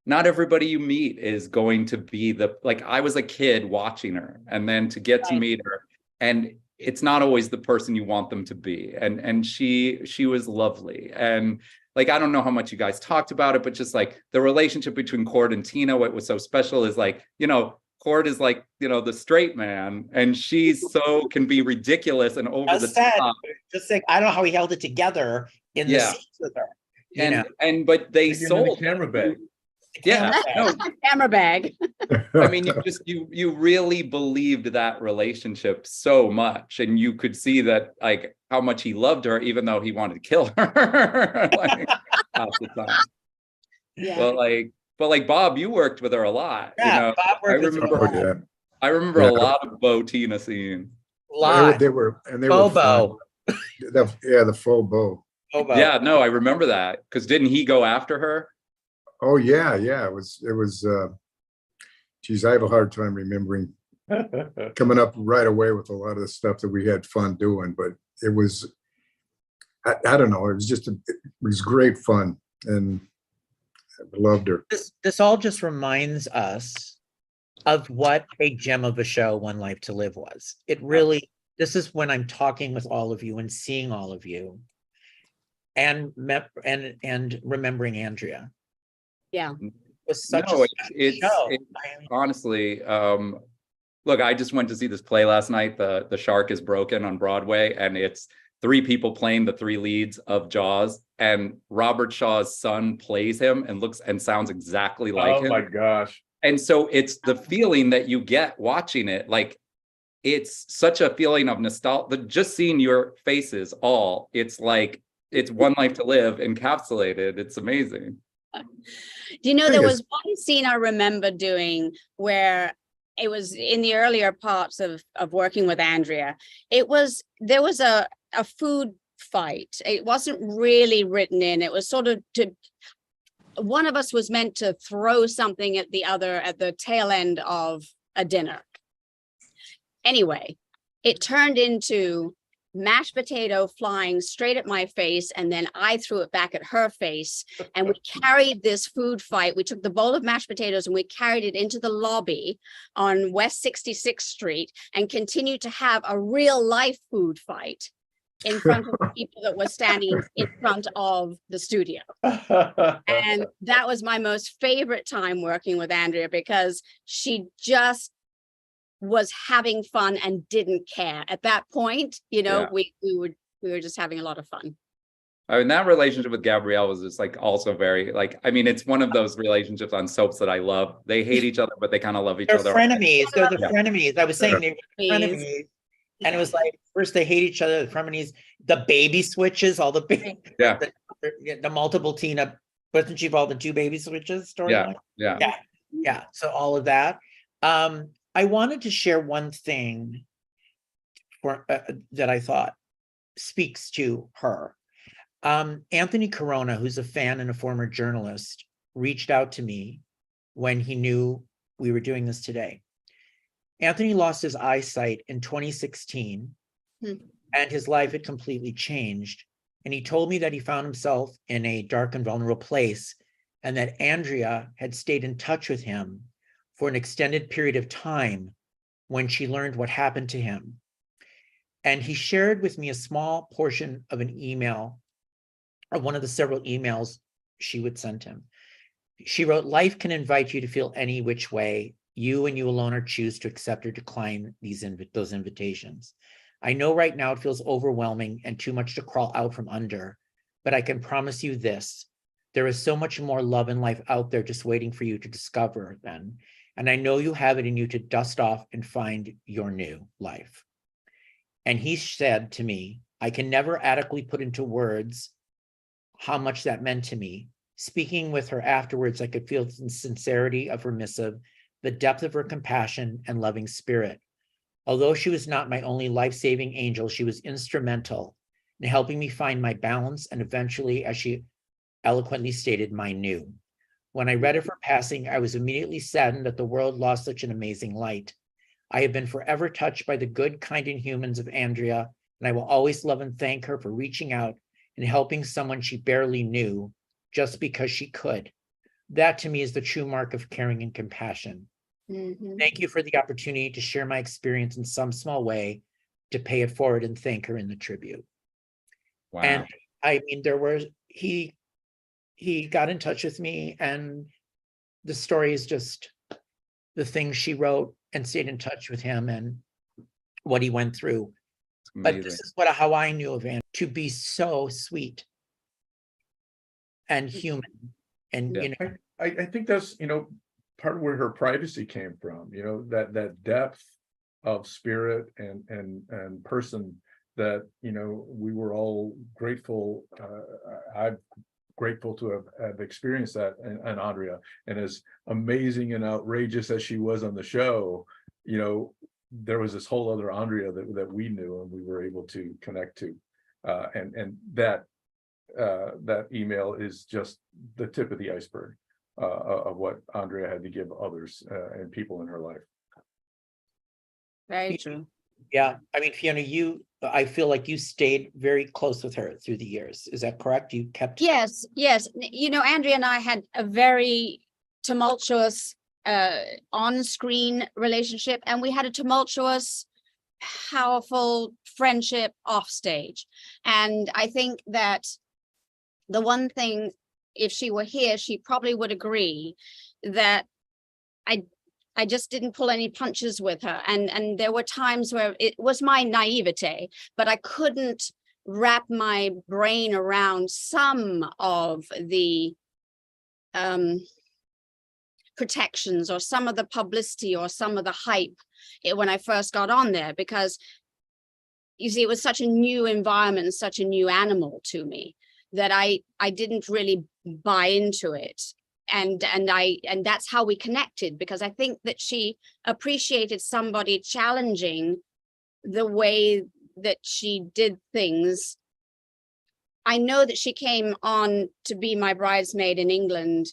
not everybody you meet is going to be like I was a kid watching her, and then to get to meet her, and it's not always the person you want them to be. And she was lovely. And like, I don't know how much you guys talked about it, but just like the relationship between Cord and Tina, what was so special is like, Cord is like, the straight man, and can be ridiculous and over the top. Just like, I don't know how he held it together in the scenes with her. But they sold the camera bag. Camera bag. I mean, you really believed that relationship so much, and you could see that like how much he loved her, even though he wanted to kill her like half the time. Yeah. But like Bob, you worked with her a lot. Yeah, Bob worked with her a lot. I remember a lot of Bo Tina scenes. They were Bobo. fun. The faux Bo. Bobo. Yeah, no, I remember that, because didn't he go after her? Oh yeah. It was geez, I have a hard time remembering coming up right away with a lot of the stuff that we had fun doing, but it was, I don't know, it was just, it was great fun, and I loved her. This all just reminds us of what a gem of a show One Life to Live was. It really, this is when I'm talking with all of you and seeing all of you and remembering Andrea. Yeah. It was such it's show. Honestly, look, I just went to see this play last night, The Shark is Broken on Broadway, and it's 3 people playing the 3 leads of Jaws, and Robert Shaw's son plays him and looks and sounds exactly like him. Oh my gosh. And so it's the feeling that you get watching it, like it's such a feeling of nostalgia, just seeing your faces all, it's like, it's One Life to Live encapsulated. It's amazing. Do you know, there was one scene I remember doing where it was in the earlier parts of working with Andrea. There was a food fight. It wasn't really written in. It was sort of one of us was meant to throw something at the other at the tail end of a dinner. Anyway, it turned into mashed potato flying straight at my face, and then I threw it back at her face, and we carried this food fight. We took the bowl of mashed potatoes and we carried it into the lobby on West 66th Street and continued to have a real life food fight in front of the people that were standing in front of the studio. And that was my most favorite time working with Andrea, because she just was having fun and didn't care at that point. We were just having a lot of fun. I mean, that relationship with Gabrielle was just like also very like, I mean, it's one of those relationships on soaps that I love. They hate each other, but they kind of love each other. They're frenemies. They're the frenemies. I was saying they were frenemies. And it was like, first they hate each other, the frenemies, the baby switches, all the big, the multiple Tina, wasn't she involved in 2 baby switches storyline? Yeah. So all of that. I wanted to share one thing that I thought speaks to her. Anthony Corona, who's a fan and a former journalist, reached out to me when he knew we were doing this today. Anthony lost his eyesight in 2016 And his life had completely changed. And he told me that he found himself in a dark and vulnerable place, and that Andrea had stayed in touch with him for an extended period of time when she learned what happened to him. And he shared with me a small portion of an email, or one of the several emails she would send him. She wrote, "Life can invite you to feel any which way. You and you alone are choose to accept or decline those invitations. I know right now it feels overwhelming and too much to crawl out from under, but I can promise you this. There is so much more love and life out there just waiting for you to discover then. And I know you have it in you to dust off and find your new life." And he said to me, "I can never adequately put into words how much that meant to me. Speaking with her afterwards, I could feel the sincerity of her missive, the depth of her compassion and loving spirit. Although she was not my only life-saving angel, she was instrumental in helping me find my balance and eventually, as she eloquently stated, my new. When I read of her passing, I was immediately saddened that the world lost such an amazing light. I have been forever touched by the good, kind, and humans of Andrea, and I will always love and thank her for reaching out and helping someone she barely knew just because she could. That to me is the true mark of caring and compassion. Thank you for the opportunity to share my experience in some small way, to pay it forward and thank her in the tribute." Wow. And I mean, there were, he got in touch with me, and the story is just the things she wrote and stayed in touch with him and what he went through. But this is how I knew of Anne, to be so sweet and human. And, you know, I think that's, part of where her privacy came from, that depth of spirit and person that, we were all grateful. I'm grateful to have experienced that and Andrea, and as amazing and outrageous as she was on the show, there was this whole other Andrea that we knew and we were able to connect to. And that email is just the tip of the iceberg of what Andrea had to give others and people in her life. Very true. Yeah, I mean, Fiona, I feel like you stayed very close with her through the years. Is that correct? You kept. Yes. Andrea and I had a very tumultuous on-screen relationship, and we had a tumultuous, powerful friendship off stage. And I think that the one thing, if she were here, she probably would agree that I just didn't pull any punches with her. And there were times where it was my naivete, but I couldn't wrap my brain around some of the protections or some of the publicity or some of the hype when I first got on there, because you see, it was such a new environment, such a new animal to me that I didn't really buy into it. And that's how we connected, because I think that she appreciated somebody challenging the way that she did things. I know that she came on to be my bridesmaid in England,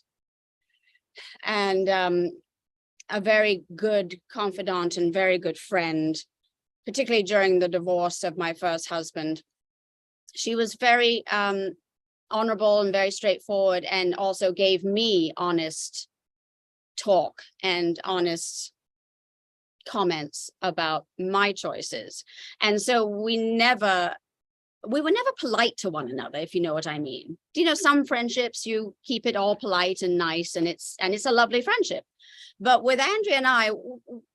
and a very good confidant and very good friend, particularly during the divorce of my first husband. She was very honorable and very straightforward, and also gave me honest talk and honest comments about my choices. And so we were never polite to one another, if you know what I mean. Some friendships, you keep it all polite and nice, and it's a lovely friendship. But with Andrea and I,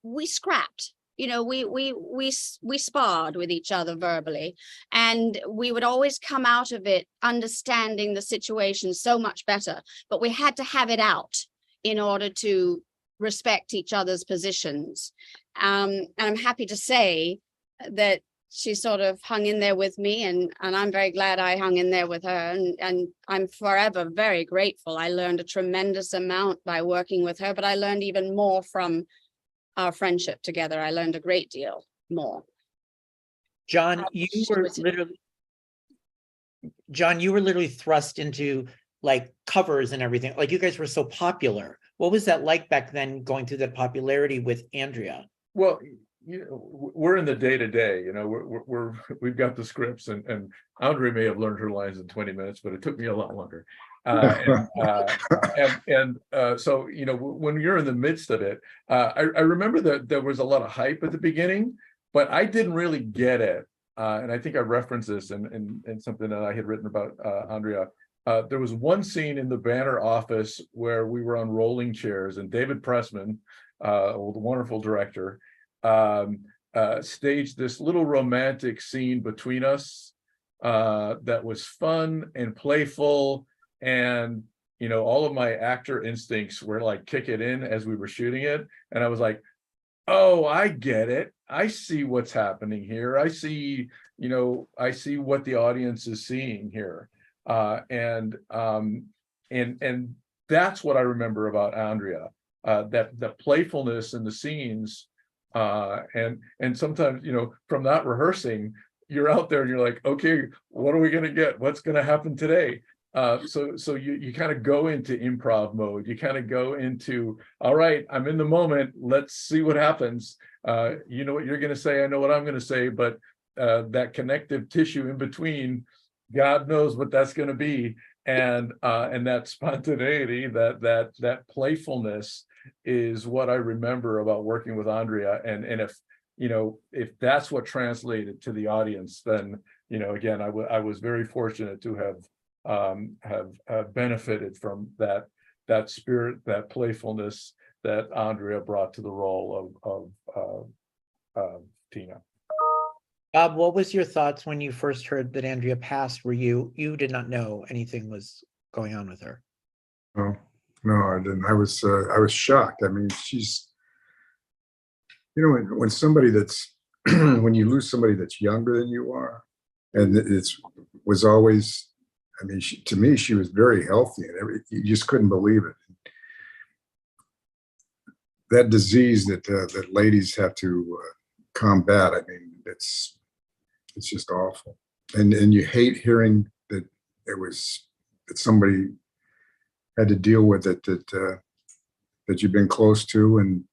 we scrapped. We sparred with each other verbally, and we would always come out of it understanding the situation so much better. But we had to have it out in order to respect each other's positions. And I'm happy to say that she sort of hung in there with me, and I'm very glad I hung in there with her. And I'm forever very grateful. I learned a tremendous amount by working with her, but I learned even more from our friendship together. I learned a great deal more. John, you were literally thrust into like covers and everything. Like, you guys were so popular. What was that like back then, going through that popularity with Andrea? Well, we're in the day to day, we've got the scripts, and Andrea may have learned her lines in 20 minutes, but it took me a lot longer. So, when you're in the midst of it, I remember that there was a lot of hype at the beginning, but I didn't really get it. And I think I referenced this in something that I had written about Andrea. There was one scene in the Banner office where we were on rolling chairs, and David Pressman, the wonderful director, staged this little romantic scene between us that was fun and playful. And, all of my actor instincts were like kick it in as we were shooting it. And I was like, oh, I get it. I see what's happening here. I see what the audience is seeing here. And that's what I remember about Andrea, that the playfulness in the scenes. And sometimes, from that rehearsing, you're out there and you're like, okay, what are we going to get? What's going to happen today? So you kind of go into improv mode. You kind of go into, all right, I'm in the moment. Let's see what happens. You know what you're going to say. I know what I'm going to say, but that connective tissue in between, God knows what that's going to be. And that spontaneity, that playfulness is what I remember about working with Andrea. And if that's what translated to the audience, then, again, I was very fortunate to have benefited from that spirit, that playfulness that Andrea brought to the role of Tina. Bob, what was your thoughts when you first heard that Andrea passed? You did not know anything was going on with her? No, I didn't. I was shocked. I mean, she's, when somebody that's when you lose somebody that's younger than you are, and was always, I mean, to me, she was very healthy, and you just couldn't believe it. That disease that ladies have to combat, I mean, it's just awful. And you hate hearing that that somebody had to deal with it, that you've been close to and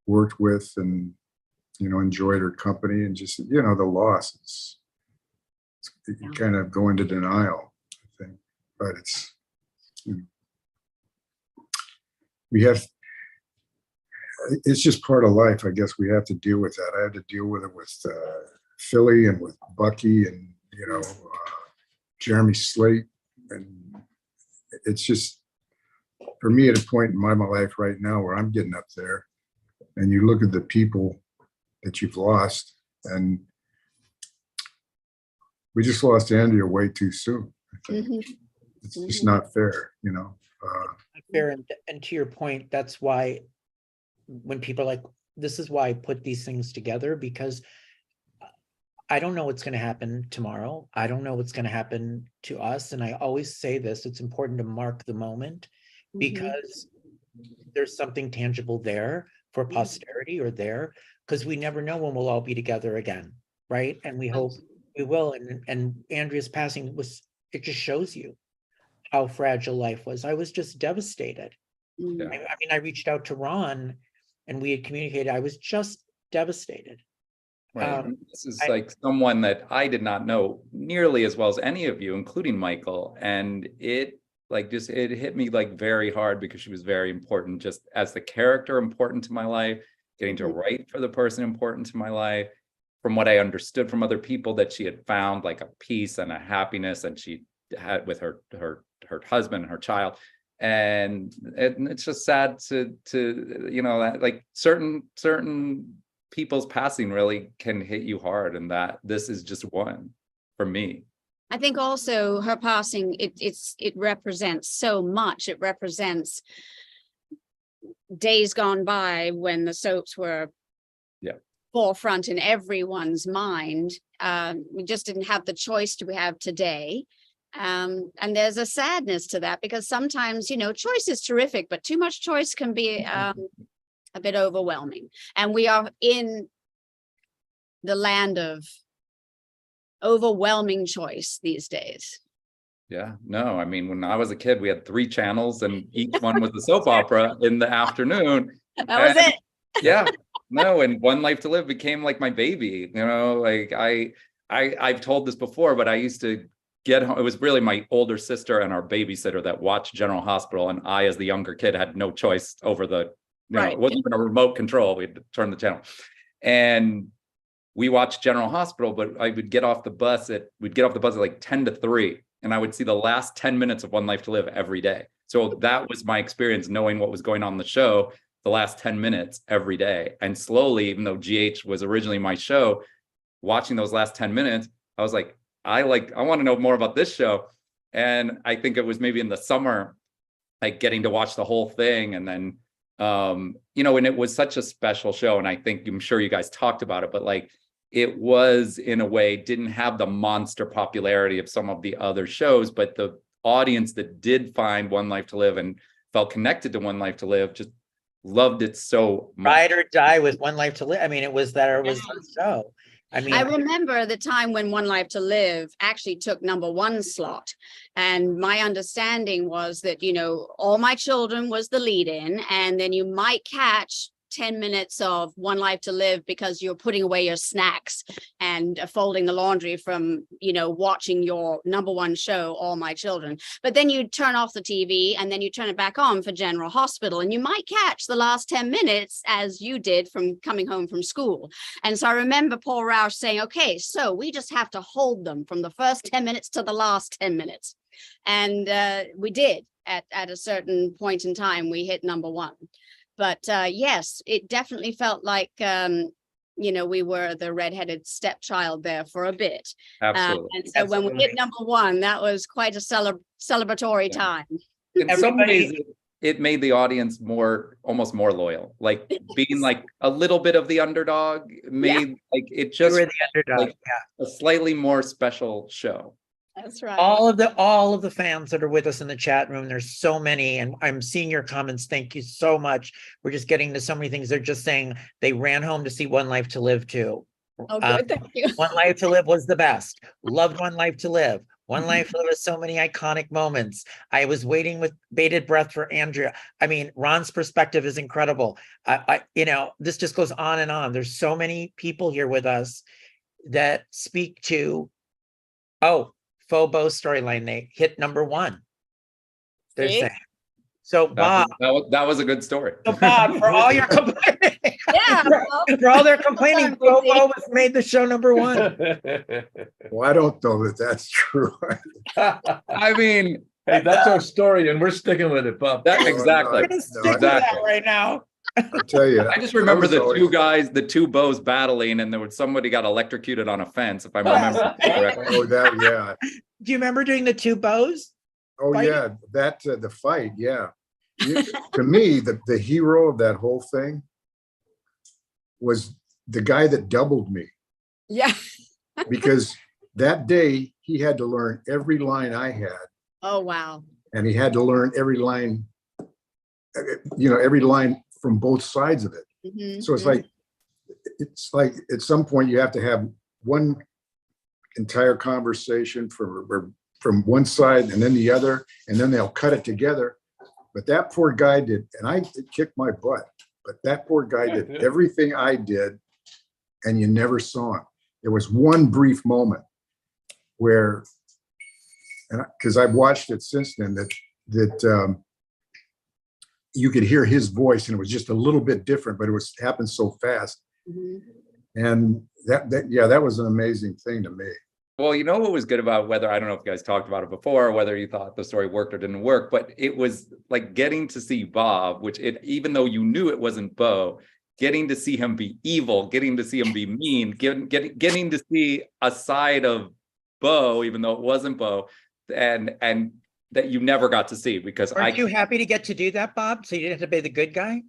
worked with, and enjoyed her company, and just the loss. You kind of go into denial, I think, but it's just part of life. I guess we have to deal with that. I had to deal with it with Philly and with Bucky and Jeremy Slate, and it's just, for me, at a point in my life right now where I'm getting up there, and you look at the people that you've lost, and we just lost Andrea way too soon. I think. Mhm. It's just not fair, Fair, and to your point, that's why when people are like, this is why I put these things together, because I don't know what's going to happen tomorrow. I don't know what's going to happen to us. And I always say this, it's important to mark the moment, because there's something tangible there for posterity, or there, because we never know when we'll all be together again, right? And we hope we will. And Andrea's passing it just shows you how fragile life was. I was just devastated. Mhm. I mean, I reached out to Ron and we had communicated. I was just devastated. Right. This is like someone that I did not know nearly as well as any of you, including Michael. And it hit me like very hard, because she was very important, just as the character, important to my life, getting to write for the person important to my life. From what I understood from other people, that she had found like a peace and a happiness, and she had with her husband and her child. And it's just sad to that, like certain people's passing really can hit you hard, and that this is just one for me. I think also her passing, it represents so much. It represents days gone by when the soaps were forefront in everyone's mind. We just didn't have the choice we have today. And there's a sadness to that, because sometimes, choice is terrific, but too much choice can be a bit overwhelming. And we are in the land of overwhelming choice these days. Yeah, no, I mean, when I was a kid, we had 3 channels, and each one was a soap opera in the afternoon. That was it. Yeah. No, and One Life to Live became like my baby, you know, like I've told this before, but I used to get home. It was really my older sister and our babysitter that watched General Hospital. And I, as the younger kid, had no choice over the, you know, Right. it wasn't even a remote control. We had to turn the channel. And we watched General Hospital, but I would get off the bus we'd get off the bus at like 10 to 3. And I would see the last 10 minutes of One Life to Live every day. So that was my experience, knowing what was going on in the show, the last 10 minutes every day. And slowly, even though GH was originally my show, watching those last 10 minutes, I was like, I want to know more about this show. And I think it was maybe in the summer, like getting to watch the whole thing. And then, you know, and it was such a special show. And I think, I'm sure you guys talked about it, but like, it was in a way, didn't have the monster popularity of some of the other shows, but the audience that did find One Life to Live and felt connected to One Life to Live just loved it so much. Ride or die with One Life to Live. I mean, it was the show. I mean, I remember the time when One Life to Live actually took #1 slot. And my understanding was that, you know, All My Children was the lead in, and then you might catch 10 minutes of One Life to Live because you're putting away your snacks and folding the laundry from, you know, watching your #1 show, All My Children. But then you turn off the TV and then you turn it back on for General Hospital, and you might catch the last 10 minutes as you did from coming home from school. And so I remember Paul Roush saying, okay, so we just have to hold them from the first 10 minutes to the last 10 minutes. And we did at a certain point in time, we hit #1. But yes, it definitely felt like, you know, we were the redheaded stepchild there for a bit. Absolutely. And so when we hit #1, that was quite a celebratory Yeah. time. In some Everybody- ways, it made the audience almost more loyal, like being like a little bit of the underdog made like it you just were the underdog. like, a slightly more special show. That's right. All of the fans that are with us in the chat room, there's so many, and I'm seeing your comments. Thank you so much. We're just getting to so many things. They're just saying they ran home to see One Life to Live too. Oh, good. Thank you. One Life to Live was the best. Loved One Life to Live. One Life to Live has so many iconic moments. I was waiting with bated breath for Andrea. I mean, Ron's perspective is incredible. You know, this just goes on and on. There's so many people here with us that speak to, Fobo storyline. They hit #1. They're See? saying. So Bob, That was a good story. so Bob, for all your complaining, Yeah. well, for all their complaining, Fobo has made the show #1. Well, I don't know that that's true. I mean, Hey, that's our story, and we're sticking with it, Bob. that exactly. We're gonna stick No, with that exactly. right now. I'll tell you. I just remember was the always- two guys, the two bows battling, and there was somebody got electrocuted on a fence, if I remember correctly. Oh, that, yeah. Do you remember doing the 2 bows? Oh, Fighting? yeah, that, the fight, yeah. To me, the hero of that whole thing was the guy that doubled me, Yeah. because that day he had to learn every line I had, Oh, wow. and he had to learn every line, every line from both sides of it. Mhm, So it's mhm. like at some point you have to have one entire conversation from one side and then the other, and then they'll cut it together. But that poor guy did, and I kicked my butt, but that poor guy did everything I did, and you never saw him. There was one brief moment where, and because I've watched it since then, that you could hear his voice, and it was just a little bit different, but it happened so fast. Mhm. And that was an amazing thing to me. Well, you know what was good about whether, I don't know if you guys talked about it before, or whether you thought the story worked or didn't work, but it was like getting to see Bob, even though you knew it wasn't Bo, getting to see him be evil, getting to see him be mean, getting to see a side of Bo, even though it wasn't Bo, and that you never got to see, because Aren't you happy to get to do that, Bob? So you didn't have to be the good guy?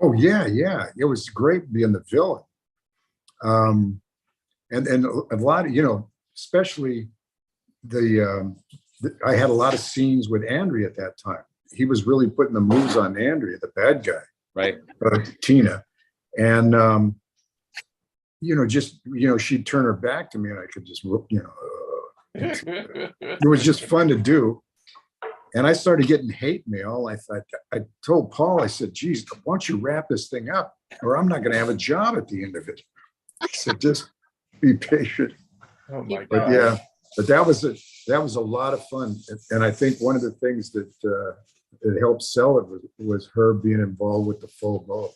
Oh, yeah. It was great being the villain. And a lot of, especially I had a lot of scenes with Andrea at that time. He was really putting the moves on Andrea, the bad guy, right? Tina. And, she'd turn her back to me and I could just, it was just fun to do. And I started getting hate mail. I told Paul, I said, geez, why don't you wrap this thing up or I'm not going to have a job at the end of it. I said, just be patient. Oh my But God. yeah, but that was a lot of fun. And I think one of the things that it helped sell it was her being involved with the faux bow.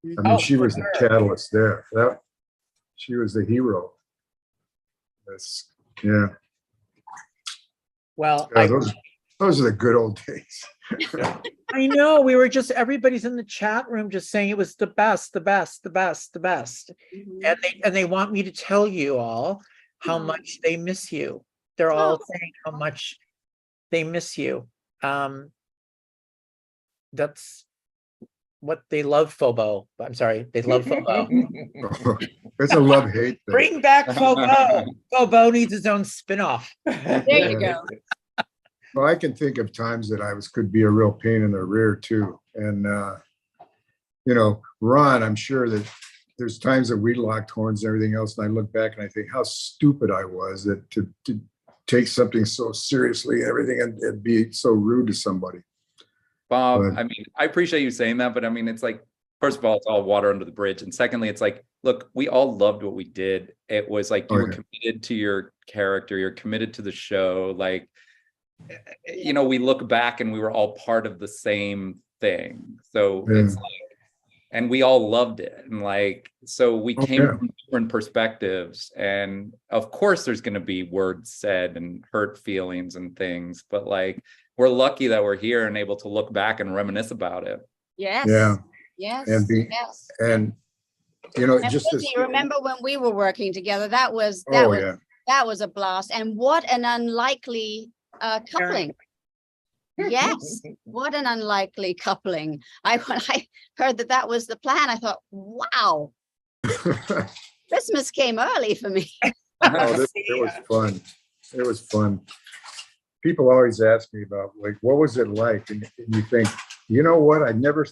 I mean, Oh, she for was the sure. catalyst there. She was the hero. That's, yeah. Well, Yeah, those are the good old days. I know everybody's in the chat room just saying it was the best, the best, the best, the best. And they want me to tell you all how much they miss you. They're all saying how much they miss you. That's what they love Fobo. I'm sorry, they love Fobo. It's a love-hate thing. Bring back Fobo. Fobo needs his own spinoff. There you go. Well, I can think of times that could be a real pain in the rear too. And, Ron, I'm sure that there's times that we locked horns and everything else. And I look back and I think how stupid I was that to take something so seriously and everything and be so rude to somebody. Bob, But- I mean, I appreciate you saying that, but I mean, it's like, first of all, it's all water under the bridge. And secondly, it's like, look, we all loved what we did. It was like you were committed to your character, you're committed to the show. Like, we look back and we were all part of the same thing. So it's like, and we all loved it. And like, so we came from different perspectives. And of course, there's going to be words said and hurt feelings and things, but like, we're lucky that we're here and able to look back and reminisce about it. Yes. Yeah. Yes. And yes. And And just Vicky, this. remember when we were working together? That was Yeah. that was a blast. And what an unlikely coupling. Yes, what an unlikely coupling. When I heard that was the plan, I thought, wow, Christmas came early for me. It was fun. It was fun. People always ask me about like, what was it like? And you think, you know what? I never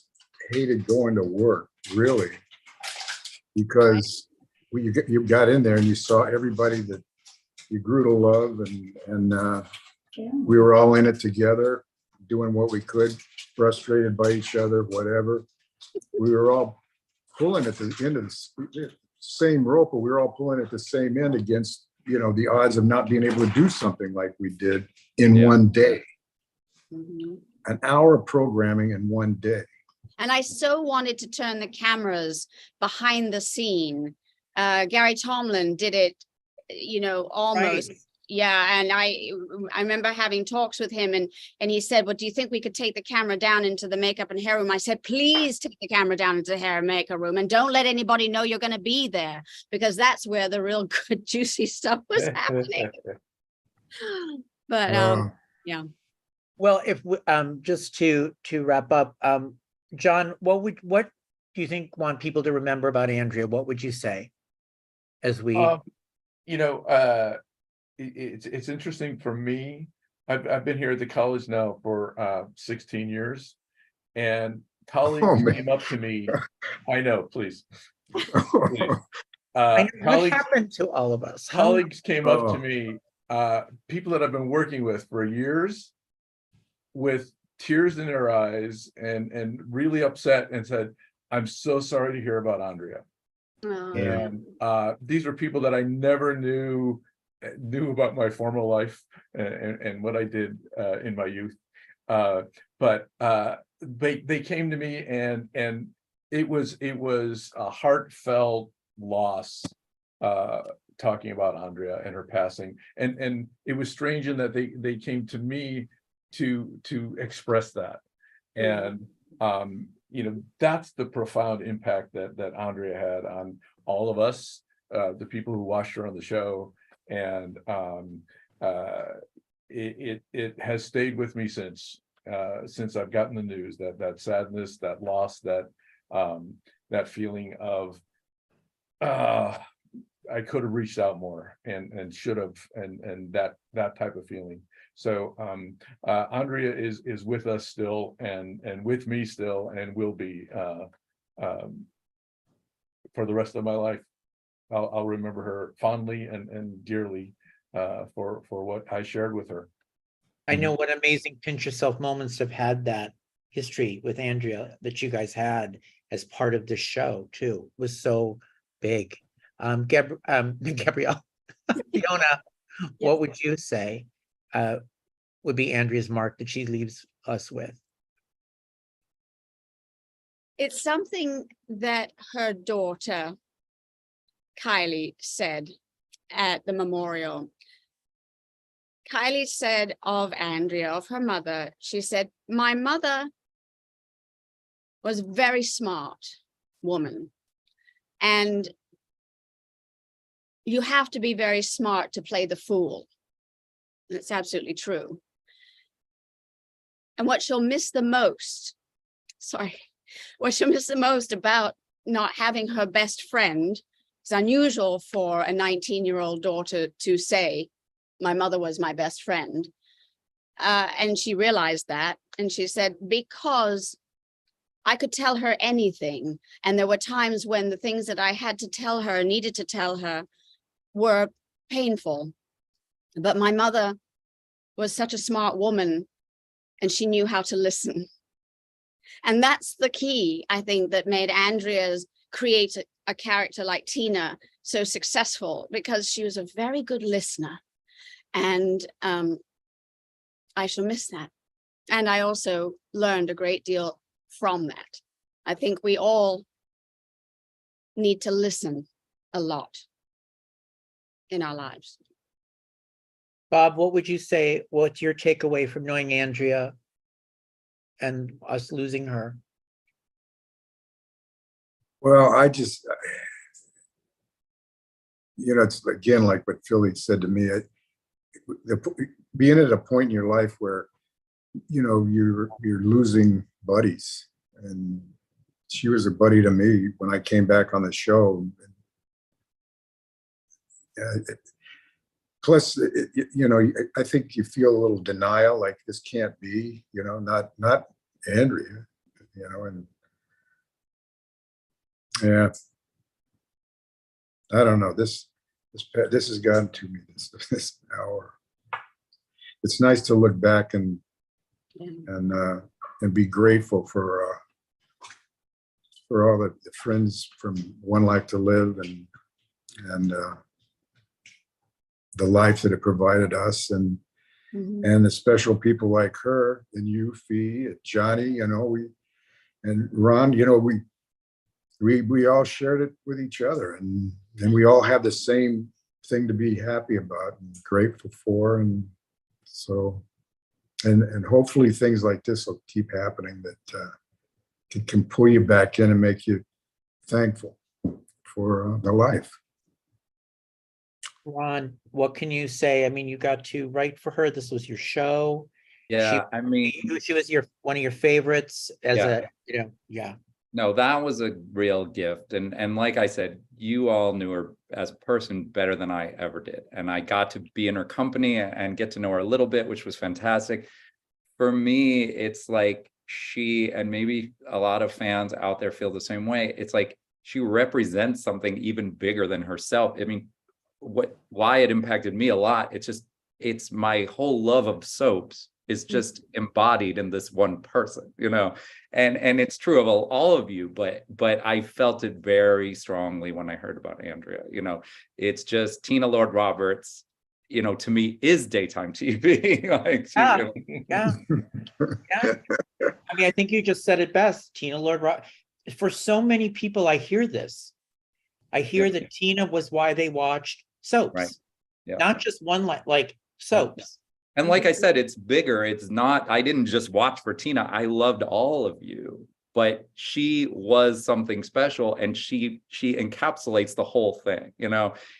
hated going to work, really, because you got in there and you saw everybody that you grew to love, and we were all in it together, doing what we could, frustrated by each other, whatever. We were all pulling at the end of the same rope, but we were all pulling at the same end against, the odds of not being able to do something like we did in one day. An hour of programming in one day. And I so wanted to turn the cameras behind the scene. Gary Tomlin did it, almost. Right. Yeah. And I remember having talks with him and he said, well, do you think we could take the camera down into the makeup and hair room? I said, please take the camera down into the hair and makeup room and don't let anybody know you're going to be there, because that's where the real good, juicy stuff was happening. But yeah. Well, if just to wrap up, John, what do you want people to remember about Andrea? What would you say as we it's interesting for me. I've been here at the college now for 16 years, and colleagues came up to me. I know, please. What happened to all of us? Colleagues came up to me, people that I've been working with for years, with tears in their eyes and really upset, and said, I'm so sorry to hear about Andrea. And these are people that I never knew about my former life and what I did in my youth. But they came to me, and it was a heartfelt loss, talking about Andrea and her passing. And it was strange in that they came to me to express that. And that's the profound impact that Andrea had on all of us, the people who watched her on the show. And it has stayed with me since I've gotten the news, that sadness, that loss, that feeling of I could have reached out more and should have, and that type of feeling. So Andrea is with us still, and with me still, and will be for the rest of my life. I'll remember her fondly and dearly for what I shared with her. I know what amazing pinch yourself moments have had that history with Andrea that you guys had as part of the show too, was so big. Gabrielle, Fiona, what would you say would be Andrea's mark that she leaves us with? It's something that her daughter, Kylie, said at the memorial. Kylie said of Andrea, of her mother, she said, my mother was a very smart woman. And you have to be very smart to play the fool. That's absolutely true. And what she'll miss the most, what she'll miss the most about not having her best friend, it's unusual for a 19-year-old daughter to say, my mother was my best friend. And she realized that. And she said, because I could tell her anything. And there were times when the things that I had to tell her, needed to tell her, were painful. But my mother was such a smart woman, and she knew how to listen. And that's the key, I think, that made Andrea's create a character like Tina so successful, because she was a very good listener. And I shall miss that. And I also learned a great deal from that. I think we all need to listen a lot in our lives. Bob, what would you say? What's your takeaway from knowing Andrea and us losing her? Well, it's again, like what Philly said to me, being at a point in your life where, you're losing buddies, and she was a buddy to me when I came back on the show. Plus, I think you feel a little denial, like this can't be, not Andrea, and yeah, I don't know. This has gotten to me this hour. It's nice to look back and be grateful for all the friends from One Life to Live and the life that it provided us, and the special people like her and you, Fee, and Johnny, and Ron, we all shared it with each other, and we all have the same thing to be happy about and grateful for, and so and hopefully things like this will keep happening, that can pull you back in and make you thankful for the life. Ron, what can you say? I mean, you got to write for her. This was your show. Yeah, She was one of your favorites as yeah. No, that was a real gift. And like I said, you all knew her as a person better than I ever did. And I got to be in her company and get to know her a little bit, which was fantastic. For me, it's like she, and maybe a lot of fans out there feel the same way. It's like she represents something even bigger than herself. I mean, why it impacted me a lot, it's my whole love of soaps is just embodied in this one person, and it's true of all of you, but I felt it very strongly when I heard about Andrea. It's just Tina Lord Roberts, to me is daytime TV. yeah. I mean, I think you just said it best. Tina Lord Roberts. For so many people, I hear this. I hear that Tina was why they watched soaps, right? Yeah. Not just one like soaps. And like I said, it's bigger. It's not, I didn't just watch for Tina. I loved all of you, but she was something special, and she encapsulates the whole thing.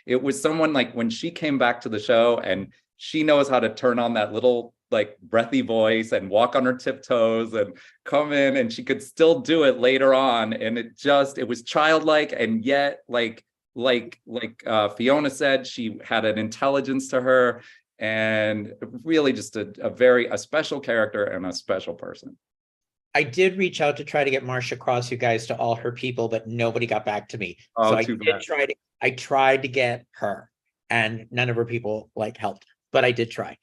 It was someone like when she came back to the show, and she knows how to turn on that little like breathy voice and walk on her tiptoes and come in, and she could still do it later on. And it was childlike, and yet like Fiona said, she had an intelligence to her, and really just a special character and a special person. I did reach out to try to get Marcia Cross, you guys, to all her people, but nobody got back to me. So I tried to get her, and none of her people helped, but I did try.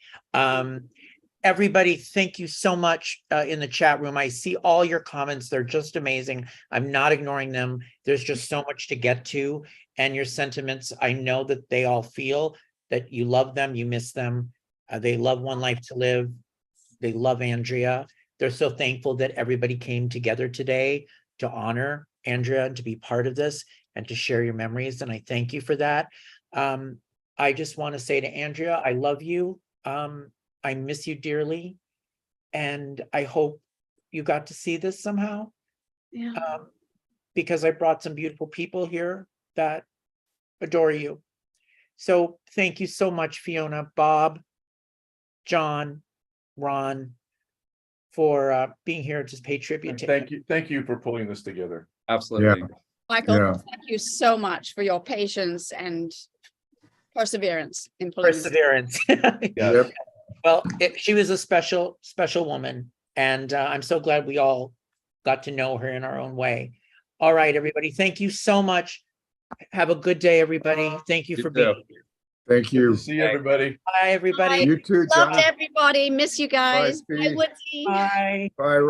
everybody, thank you so much in the chat room. I see all your comments. They're just amazing. I'm not ignoring them. There's just so much to get to, and your sentiments. I know that they all feel that you love them, you miss them. They love One Life to Live. They love Andrea. They're so thankful that everybody came together today to honor Andrea and to be part of this and to share your memories. And I thank you for that. I just want to say to Andrea, I love you. I miss you dearly. And I hope you got to see this somehow. Yeah. Because I brought some beautiful people here that adore you. So thank you so much, Fiona, Bob, John, Ron, for being here to pay tribute to. Thank you for pulling this together. Absolutely. Michael, Yeah. thank you so much for your patience and perseverance in pulling this. Perseverance. Yes. Well, she was a special woman, and I'm so glad we all got to know her in our own way. All right, everybody, thank you so much. Have a good day, everybody. Thank you You for too. being here. Thank you. See you, everybody. Bye, everybody. You too, Loved Johnny. everybody. Miss you guys. Bye, Bye, Steve. Woodsy. Bye. Bye, Ron.